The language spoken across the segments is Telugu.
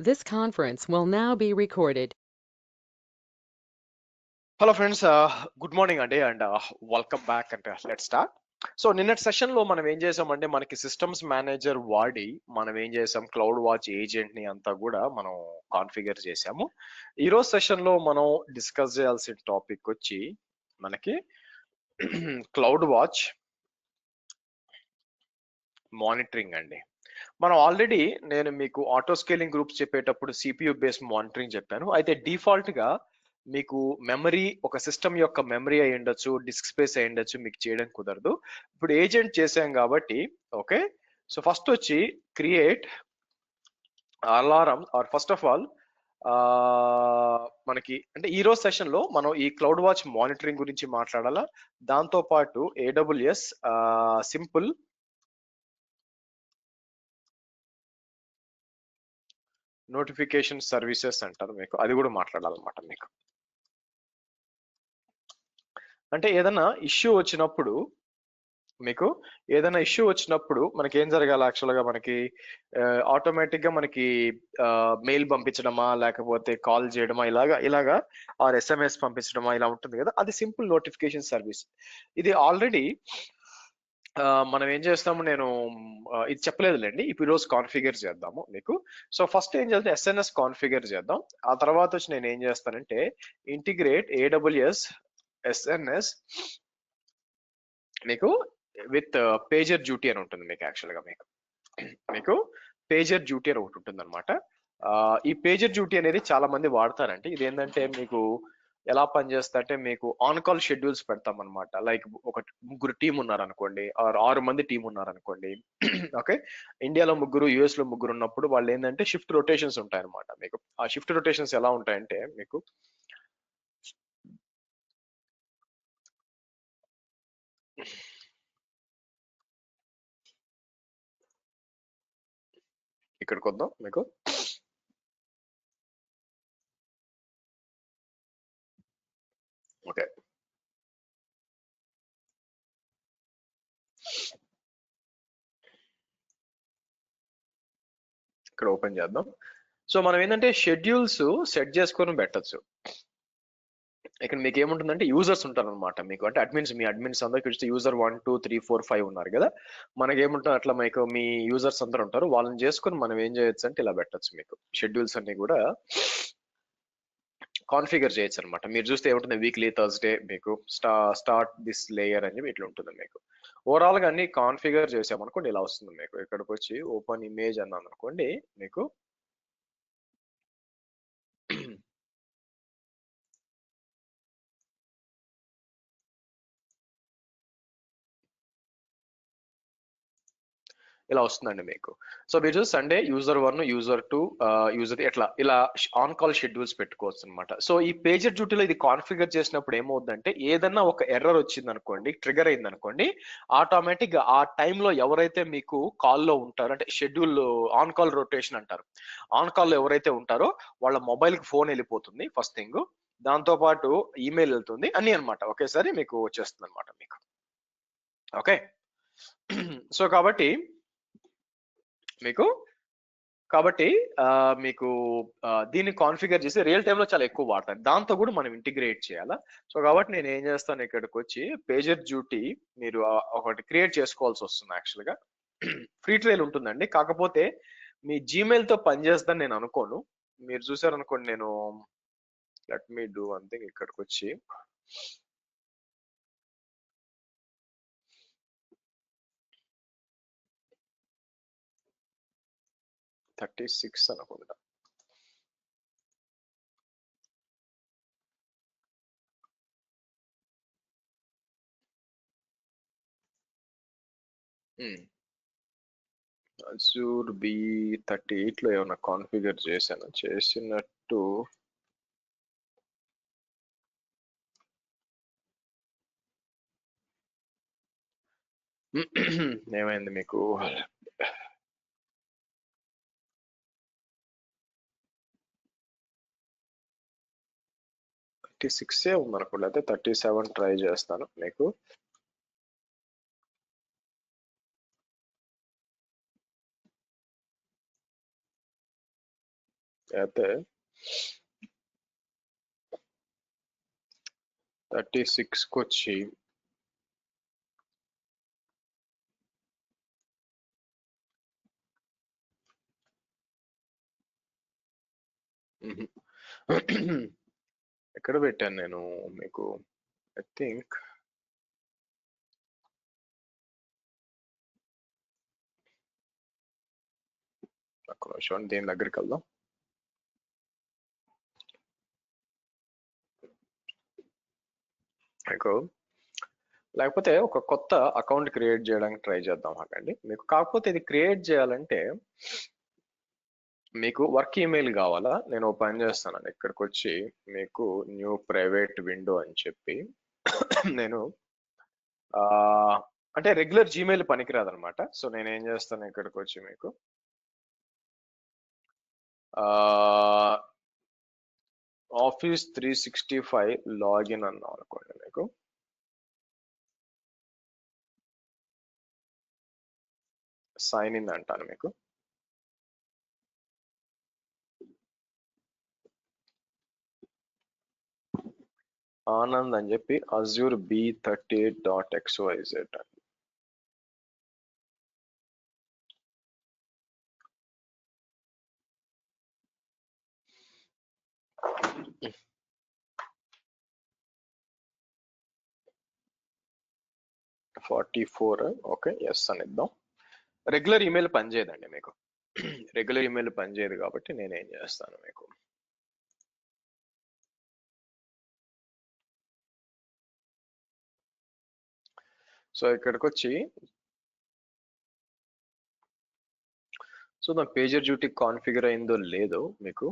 This conference will now be recorded. Hello friends, good morning అండి and welcome back and let start. So నిన్నటి సెషన్ లో మనం ఏం చేసామంటే మనకి సిస్టమ్స్ మేనేజర్ వాడి మనం ఏం చేసాం, క్లౌడ్ వాచ్ ఏజెంట్ ని అంతా కూడా మనం కాన్ఫిగర్ చేసాము. ఈ రోజు సెషన్ లో మనం డిస్కస్ చేయాల్సిన టాపిక్ వచ్చి మనకి క్లౌడ్ వాచ్ మానిటరింగ్ అండి. మనం ఆల్రెడీ నేను మీకు ఆటో స్కేలింగ్ గ్రూప్స్ చెప్పేటప్పుడు సిపియు బేస్డ్ మానిటరింగ్ చెప్పాను. అయితే డిఫాల్ట్ గా మీకు మెమరీ, ఒక సిస్టమ్ యొక్క మెమరీ అయి ఉండొచ్చు, డిస్క్ స్పేస్ అయి ఉండొచ్చు, మీకు చేయడం కుదరదు. ఇప్పుడు ఏజెంట్ చేసాం కాబట్టి ఓకే. సో ఫస్ట్ వచ్చి create alarm or first of all మనకి అంటే ఈ రోజు సెషన్ లో మనం ఈ క్లౌడ్ వాచ్ మానిటరింగ్ గురించి మాట్లాడాలా. దాంతో పాటు ఏడబ్ల్యూఎస్ సింపుల్ నోటిఫికేషన్ సర్వీసెస్ అంటారు, మీకు అది కూడా మాట్లాడాలన్నమాట. మీకు అంటే ఏదైనా ఇష్యూ వచ్చినప్పుడు మనకి ఏం జరగాలి, యాక్చువల్గా మనకి ఆటోమేటిక్ గా మనకి మెయిల్ పంపించడమా లేకపోతే కాల్ చేయడమా ఇలాగా ఆర్ ఎస్ఎంఎస్ పంపించడమా ఇలా ఉంటుంది కదా, అది సింపుల్ నోటిఫికేషన్ సర్వీస్. ఇది ఆల్రెడీ మనం ఏం చేస్తాము, నేను ఇది చెప్పలేదులేండి, ఇప్పుడు ఈరోజు కాన్ఫిగర్ చేద్దాము మీకు. సో ఫస్ట్ ఏం చేద్దాం, ఎస్ఎన్ఎస్ కాన్ఫిగర్ చేద్దాం. ఆ తర్వాత వచ్చి నేను ఏం చేస్తానంటే ఇంటిగ్రేట్ ఏడబ్ల్యూఎస్ ఎస్ఎన్ఎస్ మీకు విత్ పేజర్ డ్యూటీ అని ఉంటుంది మీకు. యాక్చువల్గా మీకు పేజర్ డ్యూటీ అని ఒకటి ఉంటుంది అనమాట. ఈ పేజర్ డ్యూటీ అనేది చాలా మంది వాడతారంటే ఇది ఏంటంటే మీకు ఎలా పనిచేస్తా అంటే మీకు ఆన్ కాల్ షెడ్యూల్స్ పెడతాం అనమాట. లైక్ ఒక ముగ్గురు టీం ఉన్నారనుకోండి, ఆర్ 6 మంది టీం ఉన్నారనుకోండి. ఓకే, ఇండియాలో ముగ్గురు, యుఎస్ లో ముగ్గురు ఉన్నప్పుడు వాళ్ళు ఏంటంటే షిఫ్ట్ రొటేషన్స్ ఉంటాయి అనమాట. మీకు ఆ షిఫ్ట్ రొటేషన్స్ ఎలా ఉంటాయంటే మీకు ఇక్కడికి వద్దాం. మీకు ఓకే, ఇక్కడ ఓపెన్ చేద్దాం. సో మనం ఏంటంటే షెడ్యూల్స్ సెట్ చేసుకొని పెట్టచ్చు. ఇక్కడ మీకు ఏముంటుందంటే యూజర్స్ ఉంటారు అనమాట మీకు, అంటే అడ్మిన్స్, మీ అడ్మిన్స్ అందరికి చూస్తే యూజర్ 1 2 3 4 5 ఉన్నారు కదా. మనకి ఏముంటుంది అట్లా మీకు మీ యూజర్స్ అందరు ఉంటారు, వాళ్ళని చేసుకొని మనం ఏం చేయొచ్చు అంటే ఇలా పెట్టచ్చు. మీకు షెడ్యూల్స్ అన్ని కూడా కాన్ఫిగర్ చేయొచ్చు అనమాట. మీరు చూస్తే ఏముంటుంది, వీక్లీ థర్స్డే మీకు స్టార్ట్ దిస్ లేయర్ అని చెప్పి ఇట్లా ఉంటుంది మీకు. ఓవరాల్ గా అన్ని కాన్ఫిగర్ చేసామనుకోండి ఇలా వస్తుంది మీకు. ఇక్కడికి వచ్చి ఓపెన్ ఇమేజ్ అన్నాను అనుకోండి, మీకు ఇలా వస్తుందండి మీకు. సో మీరు చూసి సండే యూజర్ 1 యూజర్ 2 యూజర్ ఇలా ఆన్ కాల్ షెడ్యూల్స్ పెట్టుకోవచ్చు అనమాట. సో ఈ పేజర్ డ్యూటీలో ఇది కాన్ఫిగర్ చేసినప్పుడు ఏమవుతుందంటే ఏదన్నా ఒక ఎర్రర్ వచ్చింది అనుకోండి, ట్రిగర్ అయింది అనుకోండి, ఆటోమేటిక్ గా ఆ టైంలో ఎవరైతే మీకు కాల్లో ఉంటారో, అంటే షెడ్యూల్ ఆన్ కాల్ రొటేషన్ అంటారు, ఆన్ కాల్లో ఎవరైతే ఉంటారో వాళ్ళ మొబైల్ కి ఫోన్ వెళ్ళిపోతుంది ఫస్ట్ థింగ్. దాంతో పాటు ఈమెయిల్ వెళ్తుంది అన్ని అనమాట, ఒకేసారి మీకు వచ్చేస్తుంది అనమాట మీకు. ఓకే, సో కాబట్టి మీకు మీకు దీన్ని కాన్ఫిగర్ చేసి రియల్ టైంలో చాలా ఎక్కువ వాడతాను, దాంతో కూడా మనం ఇంటిగ్రేట్ చేయాలా. సో కాబట్టి నేను ఏం చేస్తాను, ఇక్కడికి వచ్చి పేజర్ డ్యూటీ మీరు ఒకటి క్రియేట్ చేసుకోవాల్సి వస్తుంది. యాక్చువల్గా ఫ్రీ ట్రయల్ ఉంటుందండి, కాకపోతే మీ జీమెయిల్ తో పనిచేస్తుందని నేను అనుకోను. మీరు చూసారనుకోండి, నేను let me do one thing, ఇక్కడికి వచ్చి థర్టీ సిక్స్ అనుకుంటా. అజూర్ B38 లో ఏమైనా కాన్ఫిగర్ చేసినట్టు ఏమైంది మీకు, 36 ఉందనుకోండి, అయితే 37 ట్రై చేస్తాను మీకు. అయితే 36కి వచ్చి ఎక్కడ పెట్టాను నేను మీకు? ఐ థింక్ ఒక్క నిమిషం, దీని దగ్గరికి వెళ్దాం. మీకు లేకపోతే ఒక కొత్త అకౌంట్ క్రియేట్ చేయడానికి ట్రై చేద్దాం ఆగండి. మీకు కాకపోతే ఇది క్రియేట్ చేయాలంటే మీకు వర్క్ ఈమెయిల్ కావాలా? నేను ఓ పని చేస్తానండి, ఇక్కడికి వచ్చి మీకు న్యూ ప్రైవేట్ విండో అని చెప్పి నేను అంటే రెగ్యులర్ జీమెయిల్ పనికిరాదు అనమాట. సో నేను ఏం చేస్తాను, ఇక్కడికి వచ్చి మీకు ఆఫీస్ 365 లాగిన్ అన్నాం అనుకోండి, మీకు సైన్ ఇన్ అంటాను. మీకు ఆనంద్ అని చెప్పి అజ్యూర్ B38.xyz అని 44 ఓకే ఎస్ అని ఇద్దాం. రెగ్యులర్ ఈమెయిల్ పనిచేయదండి మీకు, రెగ్యులర్ ఈమెయిల్ పనిచేయదు కాబట్టి నేను ఏం చేస్తాను మీకు సో ఇక్కడికి వచ్చి నా పేజర్ డ్యూటీ కాన్ఫిగర్ అయిందో లేదో మీకు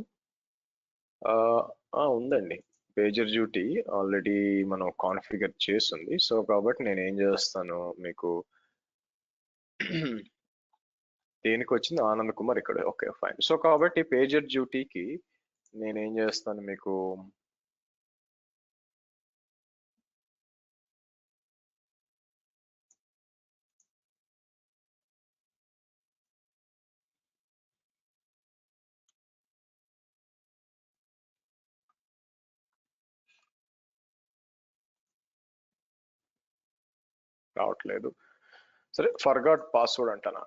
ఉందండి. పేజర్ డ్యూటీ ఆల్రెడీ మనం కాన్ఫిగర్ చేస్తుంది. సో కాబట్టి నేను ఏం చేస్తాను మీకు దేనికి వచ్చింది ఆనంద్ కుమార్ ఇక్కడ, ఓకే ఫైన్. సో కాబట్టి పేజర్ డ్యూటీకి నేను ఏం చేస్తాను మీకు రావట్లేదు, సరే ఫర్గాట్ పాస్వర్డ్ అంటాను.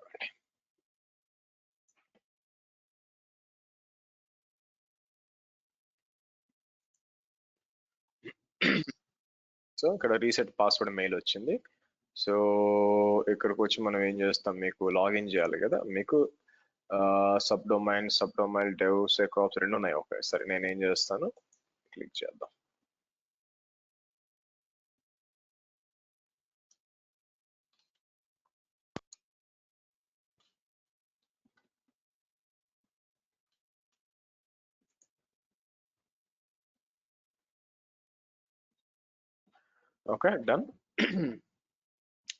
సో ఇక్కడ రీసెట్ పాస్వర్డ్ మెయిల్ వచ్చింది. సో ఇక్కడికి వచ్చి మనం ఏం చేస్తాం, మీకు లాగిన్ చేయాలి కదా. మీకు సబ్ డొమైన్ డెవ్ సెకాప్స్ రెండు ఉన్నాయి. ఓకే సరే నేను ఏం చేస్తాను, క్లిక్ చేద్దాం. Okay done.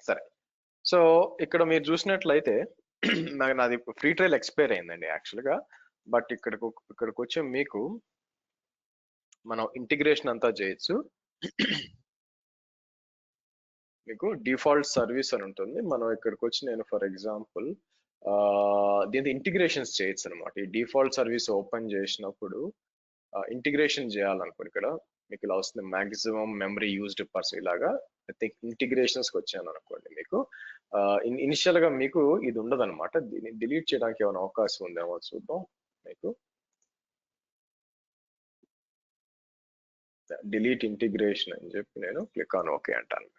సరే సో ఇక్కడ మీరు చూసినట్లయితే నాది ఫ్రీ ట్రయల్ ఎక్స్పైర్ అయిందండి యాక్చువల్గా. బట్ ఇక్కడికి వచ్చి మీకు మనం ఇంటిగ్రేషన్ అంతా చేయొచ్చు. మీకు డిఫాల్ట్ సర్వీస్ అని ఉంటుంది. మనం ఇక్కడికి వచ్చి నేను ఫర్ ఎగ్జాంపుల్ దీంతో ఇంటిగ్రేషన్స్ చేయొచ్చు అనమాట. ఈ డిఫాల్ట్ సర్వీస్ ఓపెన్ చేసినప్పుడు ఇంటిగ్రేషన్ చేయాలనుకోండి, ఇక్కడ మీకు ఇలా వస్తుంది మాక్సిమం మెమరీ యూజ్డ్ పర్స్ ఇలాగా. ఇంటిగ్రేషన్స్కి వచ్చాను అనుకోండి, మీకు ఇనిషియల్ గా మీకు ఇది ఉండదు అనమాట. దీన్ని డిలీట్ చేయడానికి ఏమైనా అవకాశం ఉందేమో చూద్దాం. మీకు డిలీట్ ఇంటిగ్రేషన్ అని చెప్పి నేను క్లిక్ ఆన్ ఓకే అంటాను.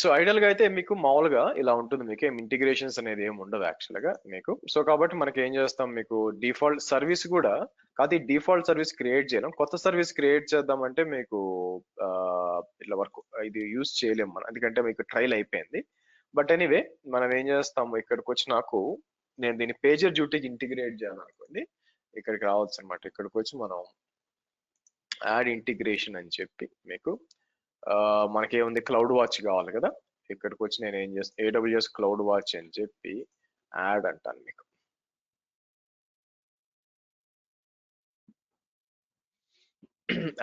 సో ఐడియల్ గా అయితే మీకు మామూలుగా ఇలా ఉంటుంది, మీకు ఏం ఇంటిగ్రేషన్స్ అనేది ఏమి ఉండదు యాక్చువల్ గా మీకు. సో కాబట్టి మనకి ఏం చేస్తాం, మీకు డిఫాల్ట్ సర్వీస్ కూడా కాదు, డిఫాల్ట్ సర్వీస్ క్రియేట్ చేయలేం. కొత్త సర్వీస్ క్రియేట్ చేద్దామంటే మీకు ఇట్లా వర్క్ ఇది యూజ్ చేయలేం మనం, ఎందుకంటే మీకు ట్రయల్ అయిపోయింది. బట్ ఎనీవే మనం ఏం చేస్తాము, ఇక్కడికి వచ్చి నాకు నేను దీన్ని పేజర్ డ్యూటీకి ఇంటిగ్రేట్ చేయాలనుకోండి, ఇక్కడికి రావచ్చు అనమాట. ఇక్కడికి వచ్చి మనం యాడ్ ఇంటిగ్రేషన్ అని చెప్పి మీకు మనకి ఏముంది, క్లౌడ్ వాచ్ కావాలి కదా. ఇక్కడికి వచ్చి నేను ఏం చేస్తాను, AWS క్లౌడ్ వాచ్ అని చెప్పి యాడ్ అంటాను. మీకు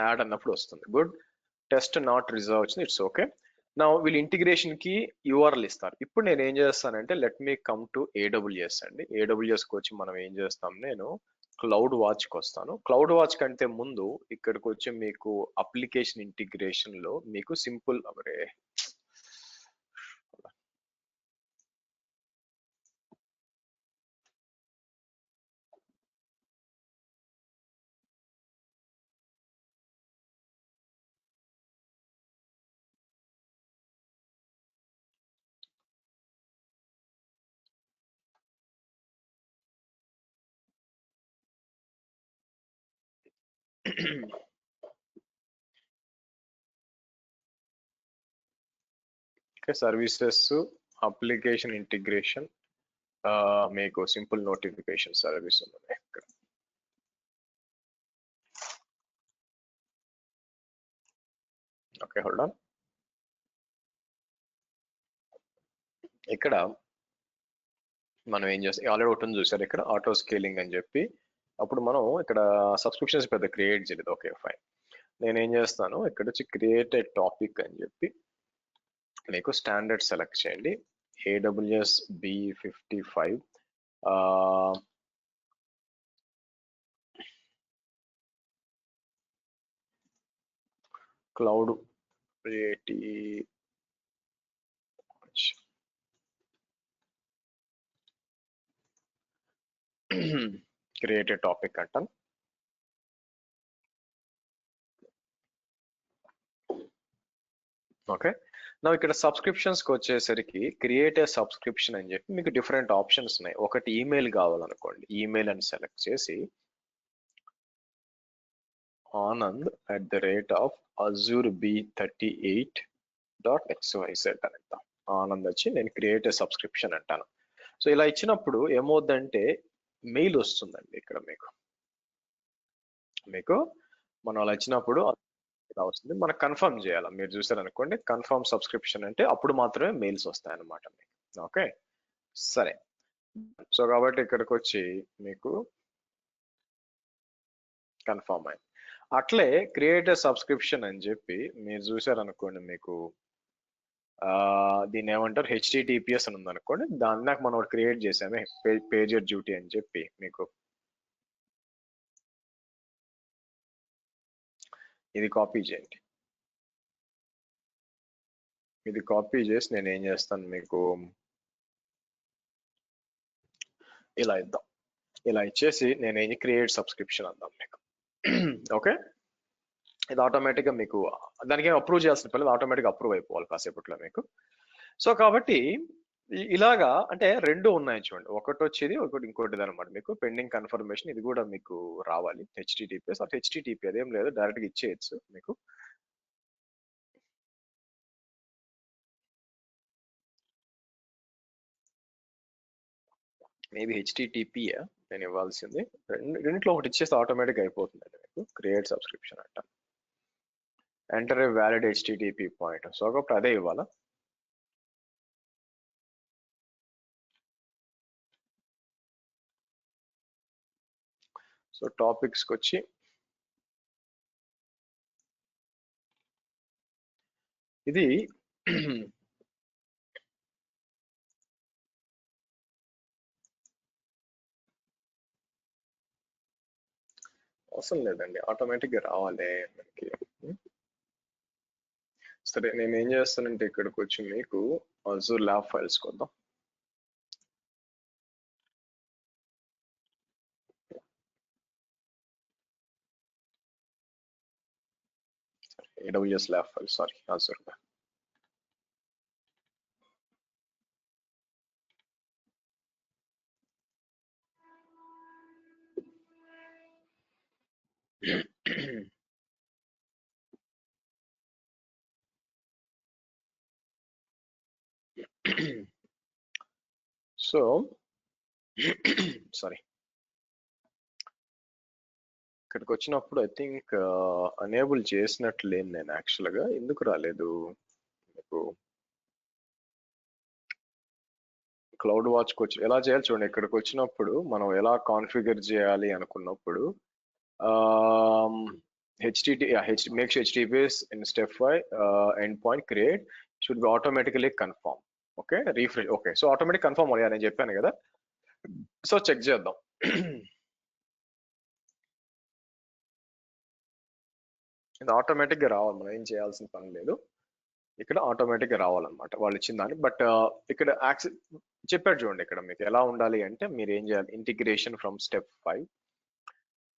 యాడ్ అన్నప్పుడు వస్తుంది గుడ్, టెస్ట్ నాట్ రిజర్వ్ వచ్చింది, ఇట్స్ ఓకే. నా వీళ్ళు ఇంటిగ్రేషన్ కి యూఆర్ఎల్ ఇస్తారు. ఇప్పుడు నేను ఏం చేస్తానంటే let me come to AWS అండి. AWS కి వచ్చి మనం ఏం చేస్తాం, నేను క్లౌడ్ వాచ్ కి వస్తాను. క్లౌడ్ వాచ్ కంటే ముందు ఇక్కడికి వచ్చి మీకు అప్లికేషన్ ఇంటిగ్రేషన్ లో మీకు సింపుల్ సర్వీసెస్ అప్లికేషన్ ఇంటిగ్రేషన్ మీకు సింపుల్ నోటిఫికేషన్ సర్వీస్ ఉంది ఇక్కడ. Okay, hold on. ఇక్కడ మనం ఏం చేస్తాం, ఆల్రెడీ ఒకటి చూసారు ఇక్కడ ఆటో స్కేలింగ్ అని చెప్పి. అప్పుడు మనం ఇక్కడ సబ్స్క్రిప్షన్స్ పెద్ద క్రియేట్ చేయలేదు. Okay fine. నేను ఏం చేస్తాను, ఇక్కడ వచ్చి క్రియేట్ ఏ టాపిక్ అని చెప్పి మీకు స్టాండర్డ్ సెలెక్ట్ చేయండి. AWS B55 cloud create a topic అంటాను. ఓకే, నా ఇక్కడ సబ్స్క్రిప్షన్స్ కి వచ్చేసరికి క్రియేట్ ఏ సబ్స్క్రిప్షన్ అని చెప్పి మీకు డిఫరెంట్ ఆప్షన్స్ ఉన్నాయి. ఒకటి ఈమెయిల్ కావాలనుకోండి, ఈమెయిల్ అని సెలెక్ట్ చేసి anand@azureb38.xyz అని ఇద్దాం. ఆనంద్ వచ్చి నేను క్రియేట్ ఏ సబ్స్క్రిప్షన్ అంటాను. సో ఇలా ఇచ్చినప్పుడు ఏమవుద్దంటే మెయిల్ వస్తుందండి. ఇక్కడ మీకు మనం అలా ఇచ్చినప్పుడు ఇలా వస్తుంది. మనం కన్ఫర్మ్ చేయాలి. మీరు చూసారు అనుకోండి, కన్ఫర్మ్ సబ్స్క్రిప్షన్ అంటే అప్పుడు మాత్రమే మెయిల్స్ వస్తాయి అన్నమాట మీకు. ఓకే సరే. సో కాబట్టి ఇక్కడికి వచ్చి మీకు కన్ఫర్మ్ అయింది. అట్లే క్రియేట్ ఏ సబ్స్క్రిప్షన్ అని చెప్పి మీరు చూసారు అనుకోండి, మీకు దీన్ని ఏమంటారు, HTTPS అని ఉంది అనుకోండి. దాన్ని నాకు మనం క్రియేట్ చేసామే పేజర్ డ్యూటీ అని చెప్పి. మీకు ఇది కాపీ చేయండి. ఇది కాపీ చేసి నేను ఏం చేస్తాను, మీకు ఇలా ఇద్దాం. ఇలా ఇచ్చేసి నేను ఏం క్రియేట్ సబ్స్క్రిప్షన్ అందాం మీకు. ఓకే, ఇది ఆటోమేటిక్గా మీకు దానికి ఏం అప్రూవ్ చేయాల్సిన పని, ఆటోమేటిక్గా అప్రూవ్ అయిపోవాలి కాసేపట్లో మీకు. సో కాబట్టి ఇలాగా అంటే రెండు ఉన్నాయి చూడండి, ఒకటి వచ్చేది ఒకటి ఇంకోటిది అనమాట. మీకు పెండింగ్ కన్ఫర్మేషన్ ఇది కూడా మీకు రావాలి. HTTPS అది HTTP అదేం లేదు, డైరెక్ట్గా ఇచ్చేయచ్చు మీకు. మేబీ HTTP నేను ఇవ్వాల్సింది. రెండింటిలో ఒకటి ఇచ్చేస్తే ఆటోమేటిక్గా అయిపోతుంది మీకు. క్రియేట్ సబ్స్క్రిప్షన్ అంట, enter a valid HTTP point. So కాబట్టి అదే ఇవ్వాలా. సో టాపిక్స్కి వచ్చి ఇది అవసరం లేదండి, ఆటోమేటిక్గా రావాలి మనకి. సరే నేను ఏం చేస్తానంటే ఇక్కడికి వచ్చి మీకు అజూర్ ల్యాబ్ ఫైల్స్ కొద్దాం. AWS lab file, sorry Azure. So sorry, ఇక్కడికి వచ్చినప్పుడు ఐ థింక్ అనేబుల్ చేసినట్లు లేదు నేను యాక్చువల్గా. ఎందుకు రాలేదు మీకు? క్లౌడ్ వాచ్కి వచ్చి ఎలా చేయాలి చూడండి. ఇక్కడికి వచ్చినప్పుడు మనం ఎలా కాన్ఫిగర్ చేయాలి అనుకున్నప్పుడు make HTTPS in step 5 endpoint create. Should be automatically confirm. Okay, refresh. Okay, so automatic confirm అయ్యా నేను చెప్పాను కదా. సో చెక్ చేద్దాం. ఇది ఆటోమేటిక్ గా రావాలి, మనం ఏం చేయాల్సిన పని లేదు. ఇక్కడ ఆటోమేటిక్ గా రావాలన్నమాట వాళ్ళు ఇచ్చిన దాన్ని. బట్ ఇక్కడ యాక్సెస్ చెప్పాడు చూడండి, ఇక్కడ మీకు ఎలా ఉండాలి అంటే మీరు ఏం చేయాలి, integration from step 5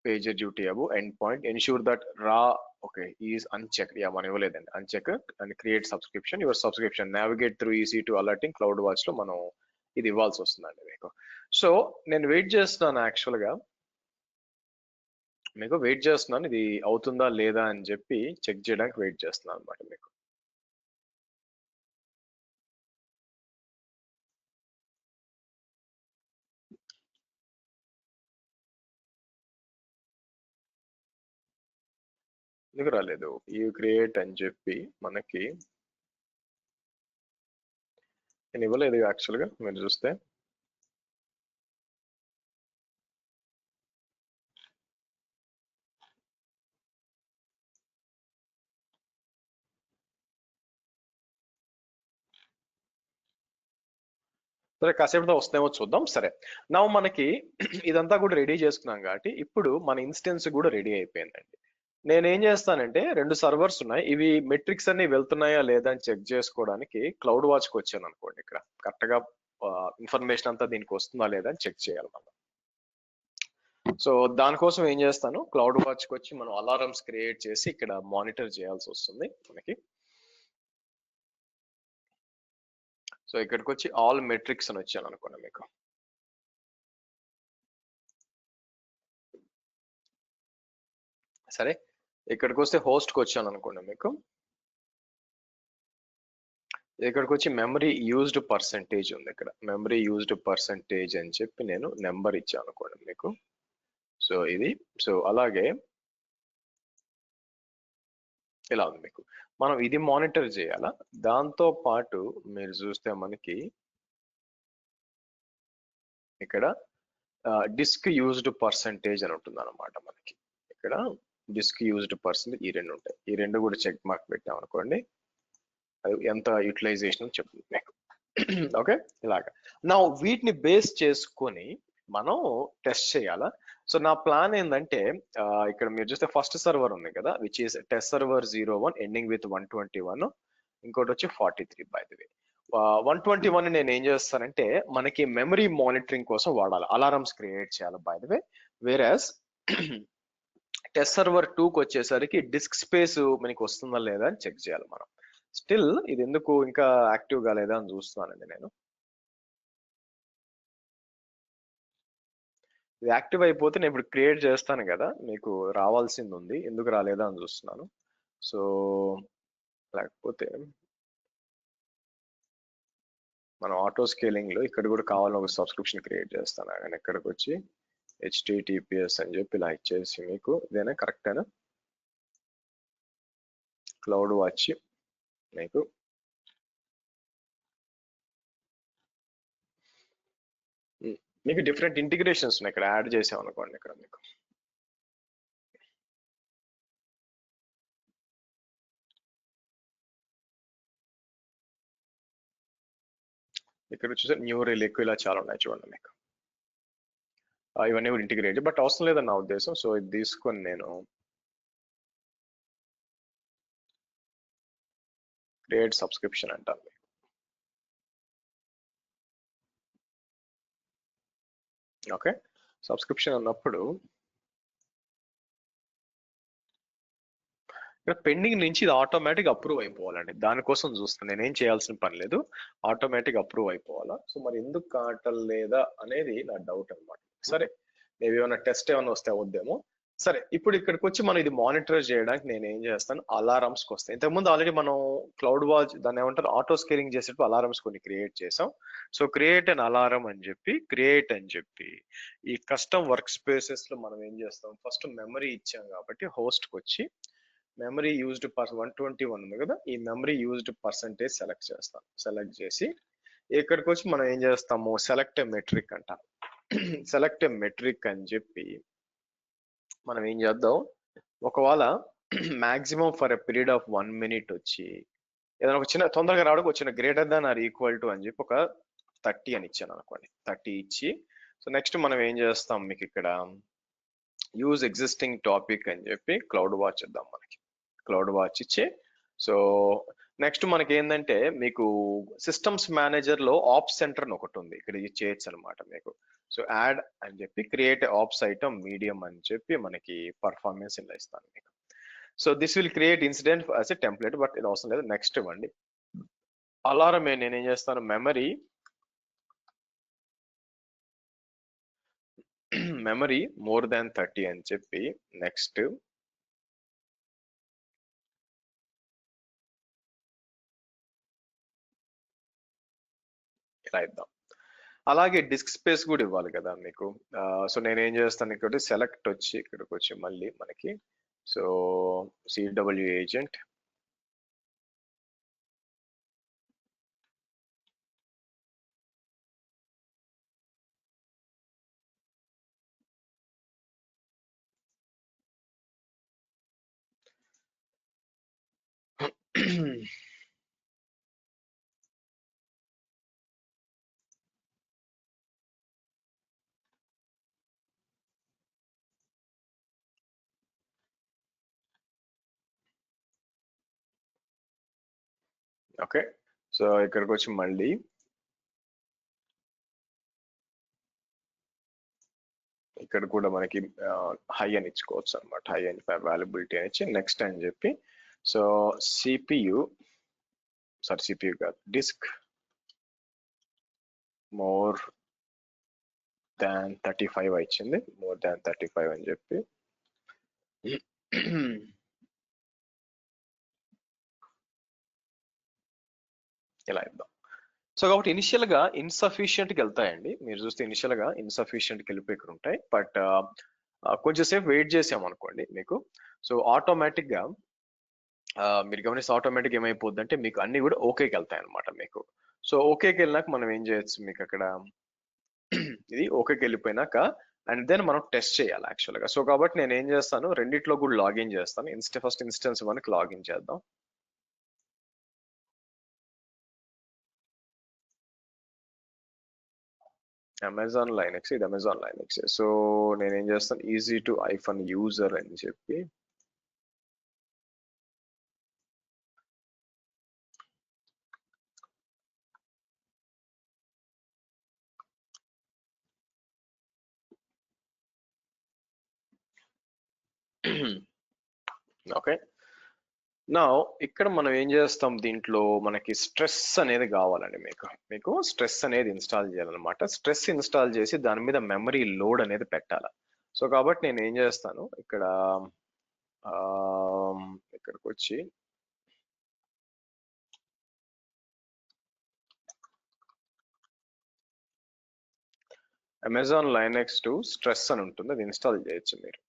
pager duty above endpoint ensure that raw okay is unchecked. Yeah, మనం ఇవ్వలేదండి unchecked and create subscription. Your subscription navigate through EC2 alerting CloudWatch లో మనం ఇది ఇవ్వాల్సి వస్తుందండి మీకు. సో నేను వెయిట్ చేస్తున్నాను, యాక్చువల్ గా మీకు వెయిట్ చేస్తున్నాను ఇది అవుతుందా లేదా అని చెప్పి చెక్ చేయడానికి వెయిట్ చేస్తున్నాను అనమాట మీకు. ఎందుకు రాలేదు, యూ క్రియేట్ అని చెప్పి మనకి నేను ఇవ్వలేదు యాక్చువల్ గా మీరు చూస్తే. సరే కాసేపుతో వస్తేమో చూద్దాం. సరే, నా మనకి ఇదంతా కూడా రెడీ చేసుకున్నాం కాబట్టి ఇప్పుడు మన ఇన్స్టెన్స్ కూడా రెడీ అయిపోయిందండి. నేనేం చేస్తానంటే 2 సర్వర్స్ ఉన్నాయి, ఇవి మెట్రిక్స్ అన్ని వెళ్తున్నాయా లేదా అని చెక్ చేసుకోవడానికి క్లౌడ్ వాచ్కి వచ్చాను అనుకోండి. ఇక్కడ కరెక్ట్ గా ఇన్ఫర్మేషన్ అంతా దీనికి వస్తుందా లేదా అని చెక్ చేయాలి మనం. సో దానికోసం ఏం చేస్తాను, క్లౌడ్ వాచ్కి వచ్చి మనం అలారమ్స్ క్రియేట్ చేసి ఇక్కడ మానిటర్ చేయాల్సి వస్తుంది మనకి. సో ఇక్కడికి వచ్చి ఆల్ మెట్రిక్స్ అని వచ్చాను అనుకోండి మీకు. సరే, ఇక్కడికి వస్తే హోస్ట్కి వచ్చాను అనుకోండి మీకు. ఇక్కడికి వచ్చి మెమరీ యూజ్డ్ పర్సంటేజ్ ఉంది, ఇక్కడ మెమరీ యూజ్డ్ పర్సంటేజ్ అని చెప్పి నేను నెంబర్ ఇచ్చాను అనుకోండి మీకు. సో ఇది సో అలాగే ఇలా ఉంది మీకు. మనం ఇది మానిటర్ చేయాలా, దాంతో పాటు మీరు చూస్తే మనకి ఇక్కడ డిస్క్ యూజ్డ్ పర్సంటేజ్ అని ఉంటుంది అనమాట మనకి. ఇక్కడ డిస్క్ యూజ్డ్ పర్సంటేజ్ ఈ రెండు ఉంటాయి, ఈ రెండు కూడా చెక్ మార్క్ పెట్టాం అనుకోండి, అది ఎంత యూటిలైజేషన్ చెప్తుంది మీకు. ఓకే, ఇలాగా నా వీటిని బేస్ చేసుకొని మనం టెస్ట్ చేయాలా. సో నా ప్లాన్ ఏంటంటే ఇక్కడ మీరు చూస్తే ఫస్ట్ సర్వర్ ఉంది కదా, which is test server 01 ending with 121, ఇంకోటి వచ్చి 43 బై ది వే. 121 నేను ఏం చేస్తానంటే మనకి మెమరీ మానిటరింగ్ కోసం వాడాలి, అలారమ్స్ క్రియేట్ చేయాలి by the way. వేరాస్ test server 2కి వచ్చేసరికి డిస్క్ స్పేస్ మనకి వస్తుందా లేదా అని చెక్ చేయాలి మనం. స్టిల్ ఇది ఎందుకు ఇంకా యాక్టివ్ గా లేదా అని చూస్తున్నానండి నేను. ఇది యాక్టివ్ అయిపోతే నేను ఇప్పుడు క్రియేట్ చేస్తాను కదా, మీకు రావాల్సింది ఉంది, ఎందుకు రాలేదా అని చూస్తున్నాను. సో లేకపోతే మనం ఆటో స్కేలింగ్ లో ఇక్కడ కూడా కావాలని ఒక సబ్స్క్రిప్షన్ క్రియేట్ చేస్తాను. కానీ ఇక్కడికి వచ్చి HTTPS అని చెప్పి ఇలా ఇచ్చేసి మీకు ఇదేనా కరెక్టేనా. క్లౌడ్ వాచ్ మీకు మీకు డిఫరెంట్ ఇంటిగ్రేషన్స్ ఉన్నాయి, ఇక్కడ యాడ్ చేసాం అనుకోండి. ఇక్కడ మీకు ఇక్కడ వచ్చేసి న్యూ రిలీక్ ఇలా చాలా ఉన్నాయి చూడండి మీకు. ఇవన్నీ కూడా ఇంటిగ్రేట్, బట్ అవసరం లేదని నా ఉద్దేశం. సో ఇది తీసుకొని నేను క్రియేట్ సబ్స్క్రిప్షన్ అంటాను. ఓకే, సబ్స్క్రిప్షన్ అన్నప్పుడు ఇక్కడ పెండింగ్ నుంచి ఇది ఆటోమేటిక్ అప్రూవ్ అయిపోవాలండి, దానికోసం చూస్తాను. నేనేం చేయాల్సిన పని లేదు, ఆటోమేటిక్ అప్రూవ్ అయిపోవాలా. సో మరి ఎందుకు కావట్లేదా అనేది నా డౌట్ అనమాట. సరే, మేబీ ఏమైనా టెస్ట్ ఏమైనా వస్తే అవుద్దేమో. సరే, ఇప్పుడు ఇక్కడికి వచ్చి మనం ఇది మానిటర్ చేయడానికి నేను ఏం చేస్తాను, అలారమ్స్కి వస్తాయి. ఇంతకుముందు ఆల్రెడీ మనం క్లౌడ్ వాచ్ దాన్ని ఏమంటారు ఆటో స్కేలింగ్ చేసేటప్పుడు అలారమ్స్ కొన్ని క్రియేట్ చేసాం. సో క్రియేట్ అన్ అలారం అని చెప్పి క్రియేట్ అని చెప్పి ఈ కస్టమ్ వర్క్ స్పేసెస్ లో మనం ఏం చేస్తాం, ఫస్ట్ మెమరీ ఇచ్చాం కాబట్టి హోస్ట్కి వచ్చి మెమరీ యూజ్డ్ 121 ఉంది కదా, ఈ మెమరీ యూజ్డ్ పర్సంటేజ్ సెలెక్ట్ చేస్తాం. సెలెక్ట్ చేసి ఇక్కడికి వచ్చి మనం ఏం చేస్తాము, సెలెక్ట్ ఎ మెట్రిక్ అంటాం. సెలెక్ట్ ఎ మెట్రిక్ అని చెప్పి మనం ఏం చేద్దాం, ఒకవేళ maximum for a period of 1 minute వచ్చి ఏదైనా ఒక చిన్న తొందరగా రావడానికి ఒక చిన్న greater than or equal to అని చెప్పి ఒక 30 అని ఇచ్చాను అనుకోండి. 30 ఇచ్చి సో నెక్స్ట్ మనం ఏం చేస్తాం మీకు ఇక్కడ యూజ్ ఎగ్జిస్టింగ్ టాపిక్ అని చెప్పి క్లౌడ్ వాచ్ ఇద్దాం మనకి. క్లౌడ్ వాచ్ ఇచ్చి సో నెక్స్ట్ మనకి ఏంటంటే మీకు సిస్టమ్స్ మేనేజర్ లో ఆప్స్ సెంటర్ అని ఒకటి ఉంది, ఇక్కడ ఇది చేయొచ్చు అనమాట మీకు. సో యాడ్ అని చెప్పి క్రియేట్ ఆప్స్ ఐటమ్ మీడియం అని చెప్పి మనకి పర్ఫార్మెన్స్ ఇలా ఇస్తాను మీకు. So this will create incident as a template, but ఇది అవసరం లేదు. నెక్స్ట్ ఇవ్వండి. అలారం నేనేం చేస్తాను, మెమరీ మోర్ దాన్ 30 అని చెప్పి నెక్స్ట్ ఇలా ఇద్దాం. అలాగే డిస్క్ స్పేస్ కూడా ఇవ్వాలి కదా మీకు. సో నేనేం చేస్తాను, ఇక్కడ సెలెక్ట్ వచ్చి ఇక్కడికి వచ్చి మళ్ళీ మనకి so CW agent okay. So ఇక్కడికి వచ్చి మళ్ళీ ఇక్కడ కూడా మనకి హై అని ఇచ్చుకోవచ్చు అనమాట. హై అని అవైలబిలిటీ అని ఇచ్చి నెక్స్ట్ అని చెప్పి సో సిపియు కాదు, డిస్క్ మోర్ దాన్ 35 ఇచ్చింది, మోర్ దాన్ 35 అని చెప్పి ఇలా ఇద్దాం. సో కాబట్టి ఇనిషియల్ గా ఇన్సఫిషియెంట్ కి వెళ్తాయండి. మీరు చూస్తే ఇనిషియల్ గా ఇన్సఫిషియెంట్ కి వెళ్ళిపోయి ఇక్కడ ఉంటాయి. బట్ కొంచెం సేపు వెయిట్ చేసాం అనుకోండి మీకు, సో ఆటోమేటిక్ గా మీరు గమనిస్తే ఆటోమేటిక్ ఏమైపోద్ది అంటే మీకు అన్ని కూడా ఓకేకి వెళ్తాయి అనమాట మీకు. సో ఓకేకి వెళ్ళినాక మనం ఏం చేయొచ్చు, మీకు అక్కడ ఇది ఓకేకి వెళ్ళిపోయినాక అండ్ దెన్ మనం టెస్ట్ చేయాలి యాక్చువల్ గా. సో కాబట్టి నేను ఏం చేస్తాను, రెండిట్లో కూడా లాగిన్ చేస్తాను. ఫస్ట్ ఇన్స్టెన్స్ మనకి లాగిన్ చేద్దాం. అమెజాన్ లైనెక్స్, ఇది అమెజాన్ లైనెక్స్. సో నేనేం చేస్తాను, ఈజీ టు ఐఫోన్ యూజర్ అని చెప్పి ఓకే. నా ఇక్కడ మనం ఏం చేస్తాం, దీంట్లో మనకి స్ట్రెస్ అనేది కావాలండి మీకు స్ట్రెస్ అనేది ఇన్స్టాల్ చేయాలన్నమాట. స్ట్రెస్ ఇన్స్టాల్ చేసి దాని మీద మెమరీ లోడ్ అనేది పెట్టాలి. సో కాబట్టి నేను ఏం చేస్తాను, ఇక్కడ ఇక్కడికి వచ్చి అమెజాన్ లైనెక్స్ 2 స్ట్రెస్ అని ఉంటుంది, అది ఇన్స్టాల్ చేయొచ్చు మీరు.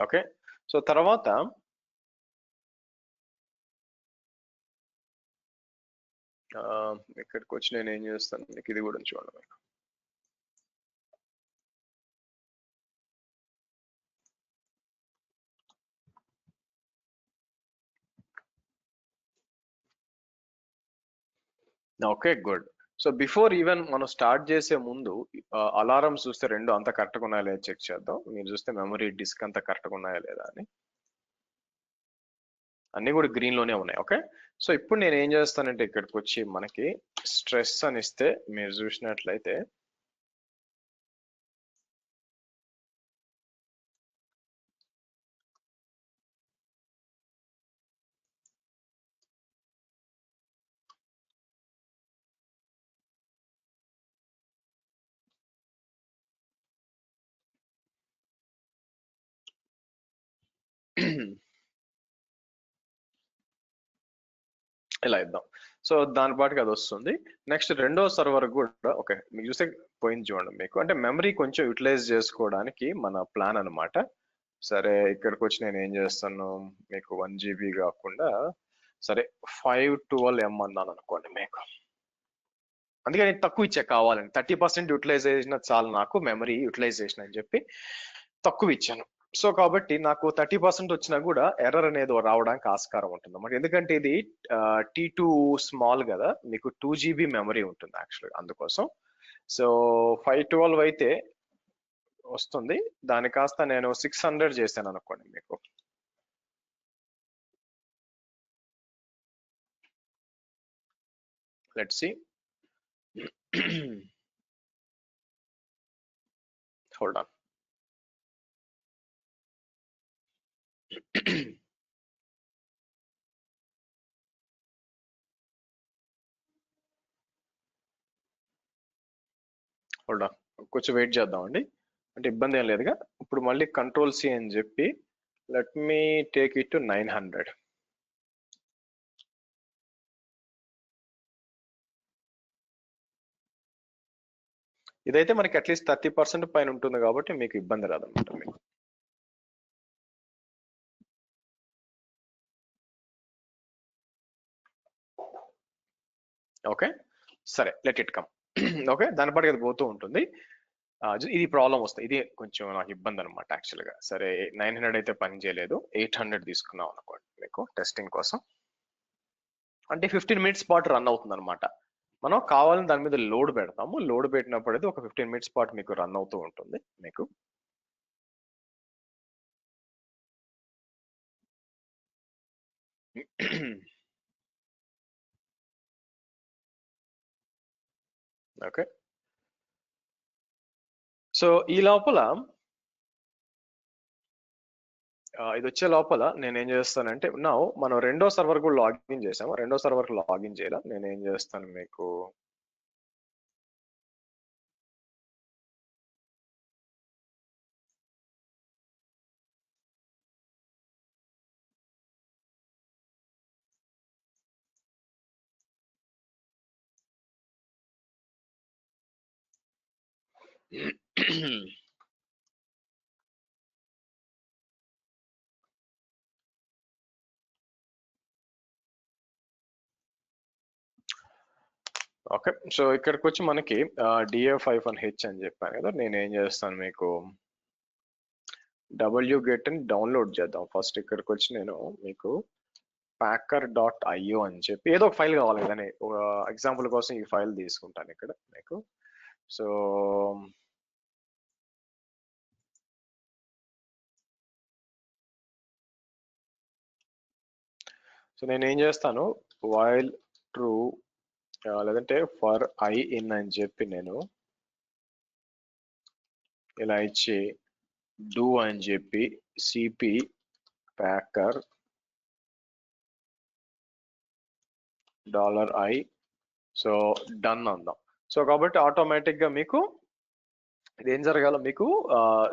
ఓకే. సో తర్వాత ఇక్కడికి వచ్చి నేను ఏం చేస్తాను, మీకు ఇది కూడా చూడండి మీకు. Okay good. So before even మనం స్టార్ట్ చేసే ముందు అలారం చూస్తే రెండు అంత కరెక్ట్గా ఉన్నాయా లేదా చెక్ చేద్దాం. మీరు చూస్తే మెమరీ డిస్క్ అంత కరెక్ట్గా ఉన్నాయా లేదా అని, అన్ని కూడా గ్రీన్ లోనే ఉన్నాయి. ఓకే. సో ఇప్పుడు నేను ఏం చేస్తానంటే ఇక్కడికి వచ్చి మనకి స్ట్రెస్ అని ఇస్తే మీరు చూసినట్లయితే ఇలా ఇద్దాం. సో దాని పాటికి అది వస్తుంది. నెక్స్ట్ రెండో సర్వర్ కూడా ఓకే, మీకు చూస్తే పోయింది చూడండి. మీకు అంటే మెమరీ కొంచెం యూటిలైజ్ చేసుకోవడానికి మన ప్లాన్ అన్నమాట. సరే ఇక్కడికి వచ్చి నేను ఏం చేస్తాను, మీకు 1 GB కాకుండా సరే 512M అన్నాను అనుకోండి మీకు. అందుకని తక్కువ ఇచ్చా కావాలని, 30% యూటిలైజేషన్ చాలు నాకు మెమరీ యూటిలైజేషన్ అని చెప్పి తక్కువ ఇచ్చాను. సో కాబట్టి నాకు 30% వచ్చినా కూడా ఎర్రర్ అనేది రావడానికి ఆస్కారం ఉంటుంది అన్నమాట. ఎందుకంటే ఇది T2 స్మాల్ కదా, మీకు 2 GB మెమరీ ఉంటుంది యాక్చువల్గా, అందుకోసం. సో 512 అయితే వస్తుంది, దాని కాస్త నేను 600 చేశాను అనుకోండి మీకు. Let's see, hold on. Hold on, కొంచెం వెయిట్ చేద్దామండి, అంటే ఇబ్బంది ఏం లేదుగా. ఇప్పుడు మళ్ళీ Ctrl+C అని చెప్పి let me take it to 900. ఇదైతే మనకి అట్లీస్ట్ 30% పైన ఉంటుంది కాబట్టి మీకు ఇబ్బంది రాదన్నమాట మీకు. ఓకే సరే, లెట్ ఇట్ కమ్. ఓకే, దాని పాటికి అది పోతూ ఉంటుంది. ఇది ప్రాబ్లం వస్తుంది, ఇది కొంచెం నాకు ఇబ్బంది అనమాట యాక్చువల్గా. సరే 900 అయితే పని చేయలేదు, 800 తీసుకున్నాం అనుకోండి మీకు టెస్టింగ్ కోసం. అంటే 15 మినిట్స్ పాటు రన్ అవుతుంది అనమాట. మనం కావాలని దాని మీద లోడ్ పెడతాము, లోడ్ పెట్టినప్పుడు అయితే ఒక 15 మినిట్స్ పాటు మీకు రన్ అవుతూ ఉంటుంది మీకు. ఓకే, సో ఈ లోపల ఇది వచ్చే లోపల నేను ఏం చేస్తానంటే, నా మనం రెండో సర్వర్ కూడా లాగిన్ చేసాము, రెండో సర్వర్ లాగిన్ చేయాలి. నేను ఏం చేస్తాను మీకు, ఓకే సో ఇక్కడికి వచ్చి మనకి DF-H అని చెప్పాను కదా, నేను ఏం చేస్తాను మీకు wget ని డౌన్లోడ్ చేద్దాం ఫస్ట్. ఇక్కడికి వచ్చి నేను మీకు packer.io అని చెప్పి ఏదో ఒక ఫైల్ కావాలి కదా, ఎగ్జాంపుల్ కోసం ఈ ఫైల్ తీసుకుంటాను ఇక్కడ మీకు. సో నేను ఏం చేస్తాను, వైల్ ట్రూ లేదంటే ఫర్ I in అని చెప్పి నేను ఇలా ఇచ్చి డూ అని చెప్పి cp packer $i, so done అందాం. సో కాబట్టి ఆటోమేటిక్ గా మీకు ఇది ఏం జరగాలి, మీకు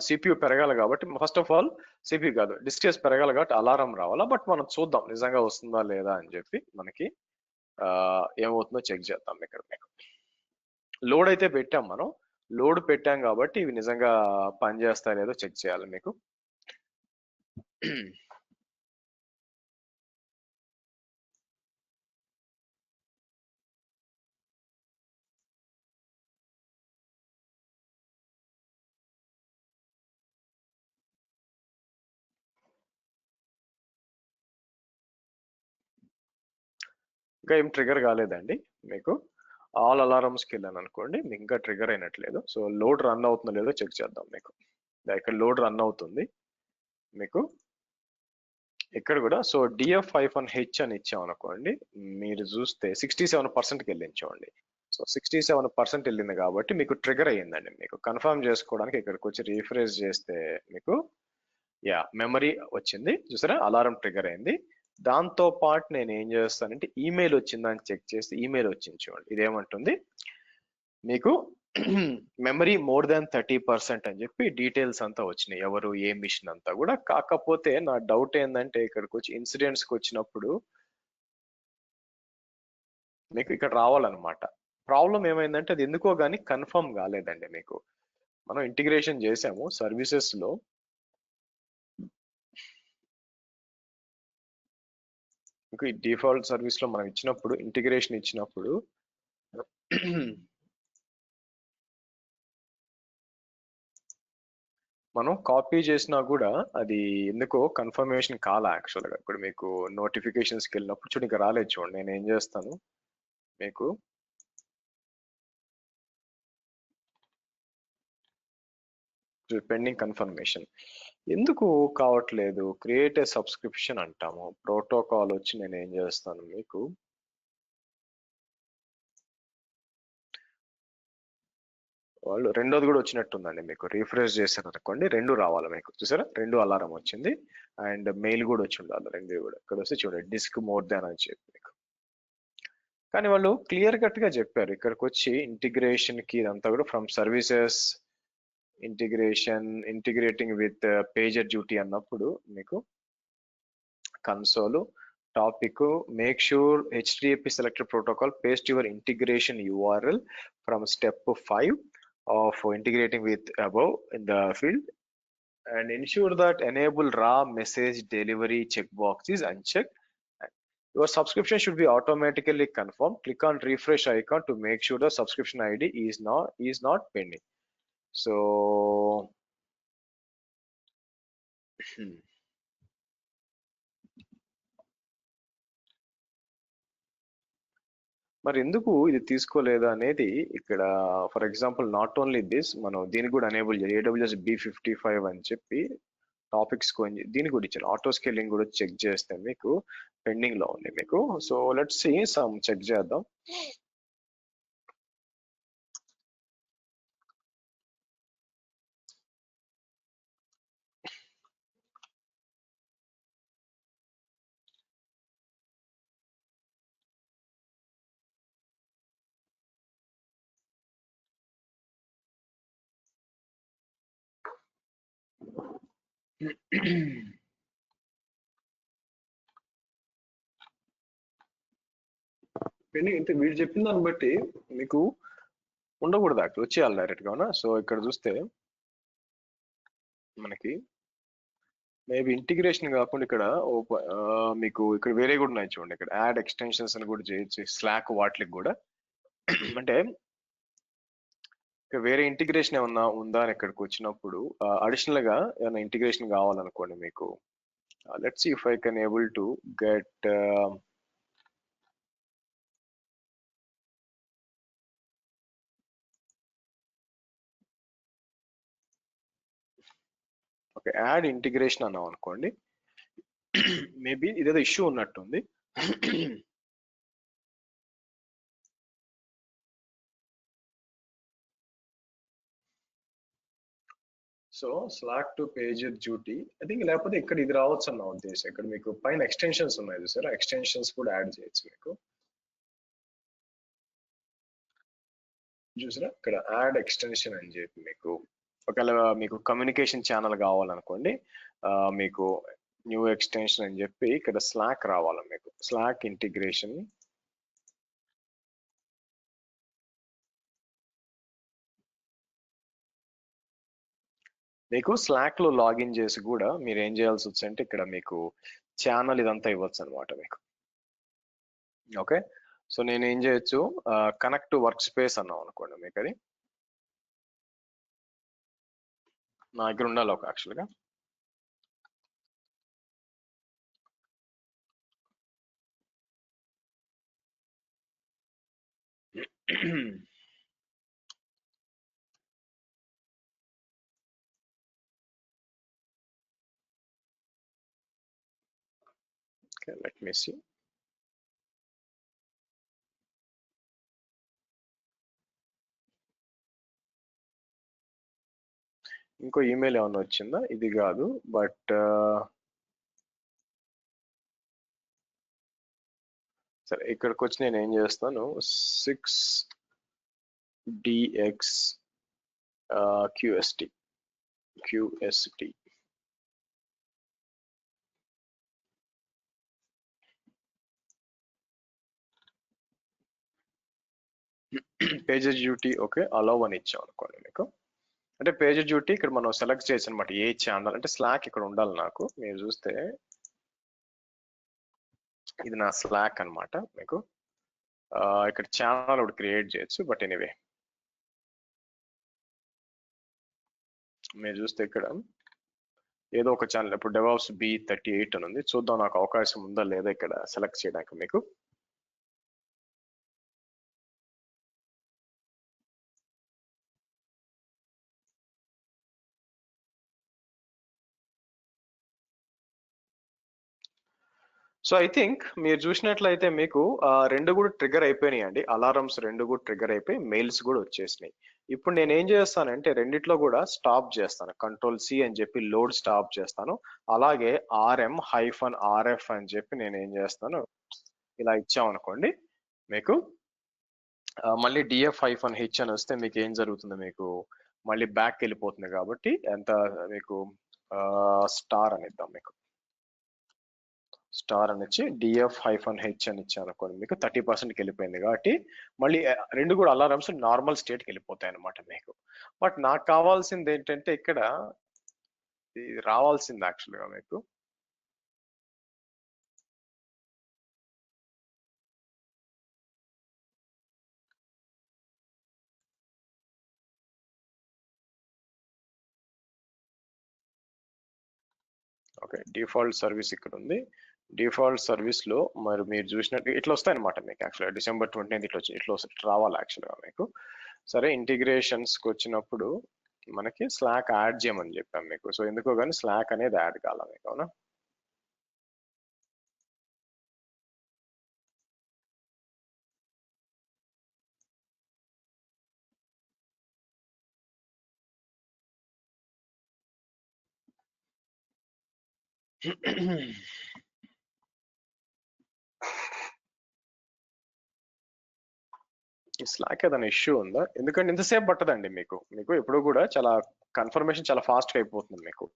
CPU పెరగాలి కాబట్టి ఫస్ట్ ఆఫ్ ఆల్ CPU కాదు డిస్క్ పెరగాలి కాబట్టి అలారం రావాలా. బట్ మనం చూద్దాం నిజంగా వస్తుందా లేదా అని చెప్పి, మనకి ఏమవుతుందో చెక్ చేద్దాం. ఇక్కడ మీకు లోడ్ అయితే పెట్టాం, మనం లోడ్ పెట్టాం కాబట్టి ఇవి నిజంగా పనిచేస్తాయో లేదో చెక్ చేయాలి మీకు. ఇంకా ఏం ట్రిగర్ కాలేదండి మీకు. ఆల్ అలారమ్స్కి వెళ్ళాను అనుకోండి, మీకు ఇంకా ట్రిగర్ అయినట్లేదు. సో లోడ్ రన్ అవుతుందో లేదో చెక్ చేద్దాం మీకు. ఇక్కడ లోడ్ రన్ అవుతుంది మీకు ఇక్కడ కూడా. సో DF-H అని ఇచ్చాం అనుకోండి, మీరు చూస్తే 67%కి వెళ్ళించండి. సో 67% వెళ్ళింది కాబట్టి మీకు ట్రిగర్ అయ్యిందండి. మీకు కన్ఫర్మ్ చేసుకోవడానికి ఇక్కడికి వచ్చి రీఫ్రెష్ చేస్తే మీకు మెమరీ వచ్చింది చూసారా, అలారం ట్రిగర్ అయింది. దాంతో పాటు నేను ఏం చేస్తానంటే ఈమెయిల్ వచ్చిందని చెక్ చేస్తే ఈమెయిల్ వచ్చింది చూడండి. ఇదేమంటుంది మీకు మెమరీ మోర్ దాన్ 30% అని చెప్పి డీటెయిల్స్ అంతా వచ్చినాయి, ఎవరు ఏ మిషన్ అంతా కూడా. కాకపోతే నా డౌట్ ఏంటంటే ఇక్కడికి వచ్చి ఇన్సిడెంట్స్కి వచ్చినప్పుడు మీకు ఇక్కడ రావాలన్నమాట. ప్రాబ్లం ఏమైందంటే అది ఎందుకో గానీ కన్ఫర్మ్ కాలేదండి మీకు. మనం ఇంటిగ్రేషన్ చేసాము సర్వీసెస్ లో. మీకు ఈ డిఫాల్ట్ సర్వీస్ లో మనం ఇచ్చినప్పుడు ఇంటిగ్రేషన్ ఇచ్చినప్పుడు మనం కాపీ చేసినా కూడా అది ఎందుకో కన్ఫర్మేషన్ కాలా యాక్చువల్ గా. ఇప్పుడు మీకు నోటిఫికేషన్స్ కి వెళ్ళినప్పుడు చూడు ఇంకా రాలేదు చూడండి. నేను ఏం చేస్తాను మీకు పెండింగ్ కన్ఫర్మేషన్ ఎందుకు కావట్లేదు. క్రియేట్ ఏ సబ్స్క్రిప్షన్ అంటాము. ప్రోటోకాల్ వచ్చి నేను ఏం చేస్తాను మీకు వాళ్ళు రెండోది కూడా వచ్చినట్టుందండి. మీకు రిఫ్రెష్ చేశారు అనుకోండి 2 రావాలి మీకు. చూసారా 2 అలారం వచ్చింది అండ్ మెయిల్ కూడా వచ్చి ఉండాలి 2 కూడా. ఇక్కడ వస్తే చూడండి డిస్క్ మోర్ దాన్ అని చెప్పి మీకు. కానీ వాళ్ళు క్లియర్ కట్ గా చెప్పారు ఇక్కడికి వచ్చి ఇంటిగ్రేషన్ కి ఇదంతా కూడా from services integrating with pager duty అన్నప్పుడు మీకు console topic make sure HTTP selector protocol paste your integration URL from step 5 of integrating with above in the field and ensure that enable raw message delivery checkbox is unchecked. Your subscription should be automatically confirmed. Click on refresh icon to make sure the subscription ID is not pending. So మరి ఎందుకు ఇది తీసుకోలేదు అనేది ఇక్కడ for example not only this మనం దీనికి కూడా అనేబుల్ చేయాలి. AWS B55 అని చెప్పి టాపిక్స్ దీనికి కూడా ఇచ్చారు. ఆటో స్కేలింగ్ కూడా చెక్ చేస్తే మీకు పెండింగ్ లో ఉంది మీకు. So let's see some check చేద్దాం. పెండింగ్ అంటే వీడు చెప్పిన దాన్ని బట్టి మీకు ఉండకూడదు అక్కడ వచ్చేయాలి డైరెక్ట్ గా. అవునా? సో ఇక్కడ చూస్తే మనకి మేబీ ఇంటిగ్రేషన్ కాకుండా ఇక్కడ మీకు ఇక్కడ వేరే కూడా ఉన్నాయి చూడండి. ఇక్కడ యాడ్ ఎక్స్టెన్షన్స్ అని కూడా చేయొచ్చు స్లాక్ వాటికి కూడా. అంటే వేరే ఇంటిగ్రేషన్ ఏమన్నా ఉందా అని ఇక్కడికి వచ్చినప్పుడు అడిషనల్ గా ఏమైనా ఇంటిగ్రేషన్ కావాలనుకోండి మీకు. Let's see if I can able to get okay add integration అన్నాం అనుకోండి. మేబీ ఇదేదో ఇష్యూ ఉన్నట్టుంది. So Slack to PagerDuty I think, లేకపోతే ఇక్కడ ఇది రావచ్చు అన్న ఉద్దేశం. ఇక్కడ మీకు పైన ఎక్స్టెన్షన్స్ ఉన్నాయి చూసారా, ఎక్స్టెన్షన్స్ కూడా యాడ్ చేయొచ్చు మీకు. చూసారా ఇక్కడ యాడ్ ఎక్స్టెన్షన్ అని చెప్పి మీకు ఒకవేళ మీకు కమ్యూనికేషన్ ఛానల్ కావాలనుకోండి మీకు న్యూ ఎక్స్టెన్షన్ అని చెప్పి ఇక్కడ స్లాక్ రావాలి మీకు. స్లాక్ ఇంటిగ్రేషన్ మీకు స్లాక్ లో లాగిన్ చేసి కూడా మీరు ఏం చేయాల్సి వచ్చి అంటే ఇక్కడ మీకు ఛానల్ ఇదంతా ఇవ్వచ్చు అనమాట మీకు. ఓకే సో నేను ఏం చేయొచ్చు కనెక్ట్ టు వర్క్ స్పేస్ అన్నాం అనుకోండి మీకు. అది నా దగ్గర ఉండాలి ఒక యాక్చువల్గా. okay, let me see. ఇంకో ఈమెయిల్ ఏమన్నా వచ్చిందా? ఇది కాదు బట్ సరే ఇక్కడికి వచ్చి నేను ఏం చేస్తాను 6DX QST pages duty okay allow అని ఇచ్చాం అనుకోండి మీకు. అంటే పేజెస్ డ్యూటీ ఇక్కడ మనం సెలెక్ట్ చేసి అనమాట ఏ ఛానల్ అంటే స్లాక్ ఇక్కడ ఉండాలి నాకు. మీరు చూస్తే ఇది నా స్లాక్ అన్నమాట మీకు. ఇక్కడ ఛానల్ ఒకటి క్రియేట్ చేయొచ్చు, బట్ ఎనీవే మీరు చూస్తే ఇక్కడ ఏదో ఒక ఛానల్ ఇప్పుడు డెవాప్స్ B38 అని ఉంది. చూద్దాం నాకు అవకాశం ఉందా లేదా ఇక్కడ సెలెక్ట్ చేయడానికి మీకు. సో ఐ థింక్ మీరు చూసినట్లయితే మీకు రెండు కూడా ట్రిగర్ అయిపోయినాయి అండి. అలారమ్స్ రెండు కూడా ట్రిగర్ అయిపోయి మెయిల్స్ కూడా వచ్చేసినాయి. ఇప్పుడు నేను ఏం చేస్తానంటే రెండిట్లో కూడా స్టాప్ చేస్తాను, Ctrl+C అని చెప్పి లోడ్ స్టాప్ చేస్తాను. అలాగే RM-RF అని చెప్పి నేను ఏం చేస్తాను ఇలా ఇచ్చామనుకోండి మీకు. మళ్ళీ DF-H అని వస్తే మీకు ఏం జరుగుతుంది, మీకు మళ్ళీ బ్యాక్ వెళ్ళిపోతుంది. కాబట్టి ఎంత మీకు స్టార్ అని ఇద్దాం, మీకు స్టార్ అని ఇచ్చి DF-H అని ఇచ్చాను అనుకోండి మీకు 30%కి వెళ్ళిపోయింది. కాబట్టి మళ్ళీ రెండు కూడా అలారమ్స్ నార్మల్ స్టేట్కి వెళ్ళిపోతాయి అనమాట మీకు. బట్ నాకు కావాల్సింది ఏంటంటే ఇక్కడ రావాల్సింది యాక్చువల్గా మీకు ఓకే. డిఫాల్ట్ సర్వీస్ ఇక్కడ ఉంది. డిఫాల్ట్ సర్వీస్ లో మరి మీరు చూసినట్టు ఇట్లా వస్తాయి అనమాట మీకు. యాక్చువల్గా December 20 ఇట్లా రావాలి యాక్చువల్గా మీకు. సరే ఇంటిగ్రేషన్స్ కి వచ్చినప్పుడు మనకి స్లాక్ యాడ్ చేయమని చెప్పాం మీకు. సో ఎందుకో కానీ స్లాక్ అనేది యాడ్ కాల మీకు, అవునా. ఈ స్లాక్ ఏదైనా ఇష్యూ ఉందా? ఎందుకంటే ఇంతసేపు పట్టదండి మీకు. మీకు ఎప్పుడు కూడా చాలా కన్ఫర్మేషన్ చాలా ఫాస్ట్ గా అయిపోతుంది మీకు.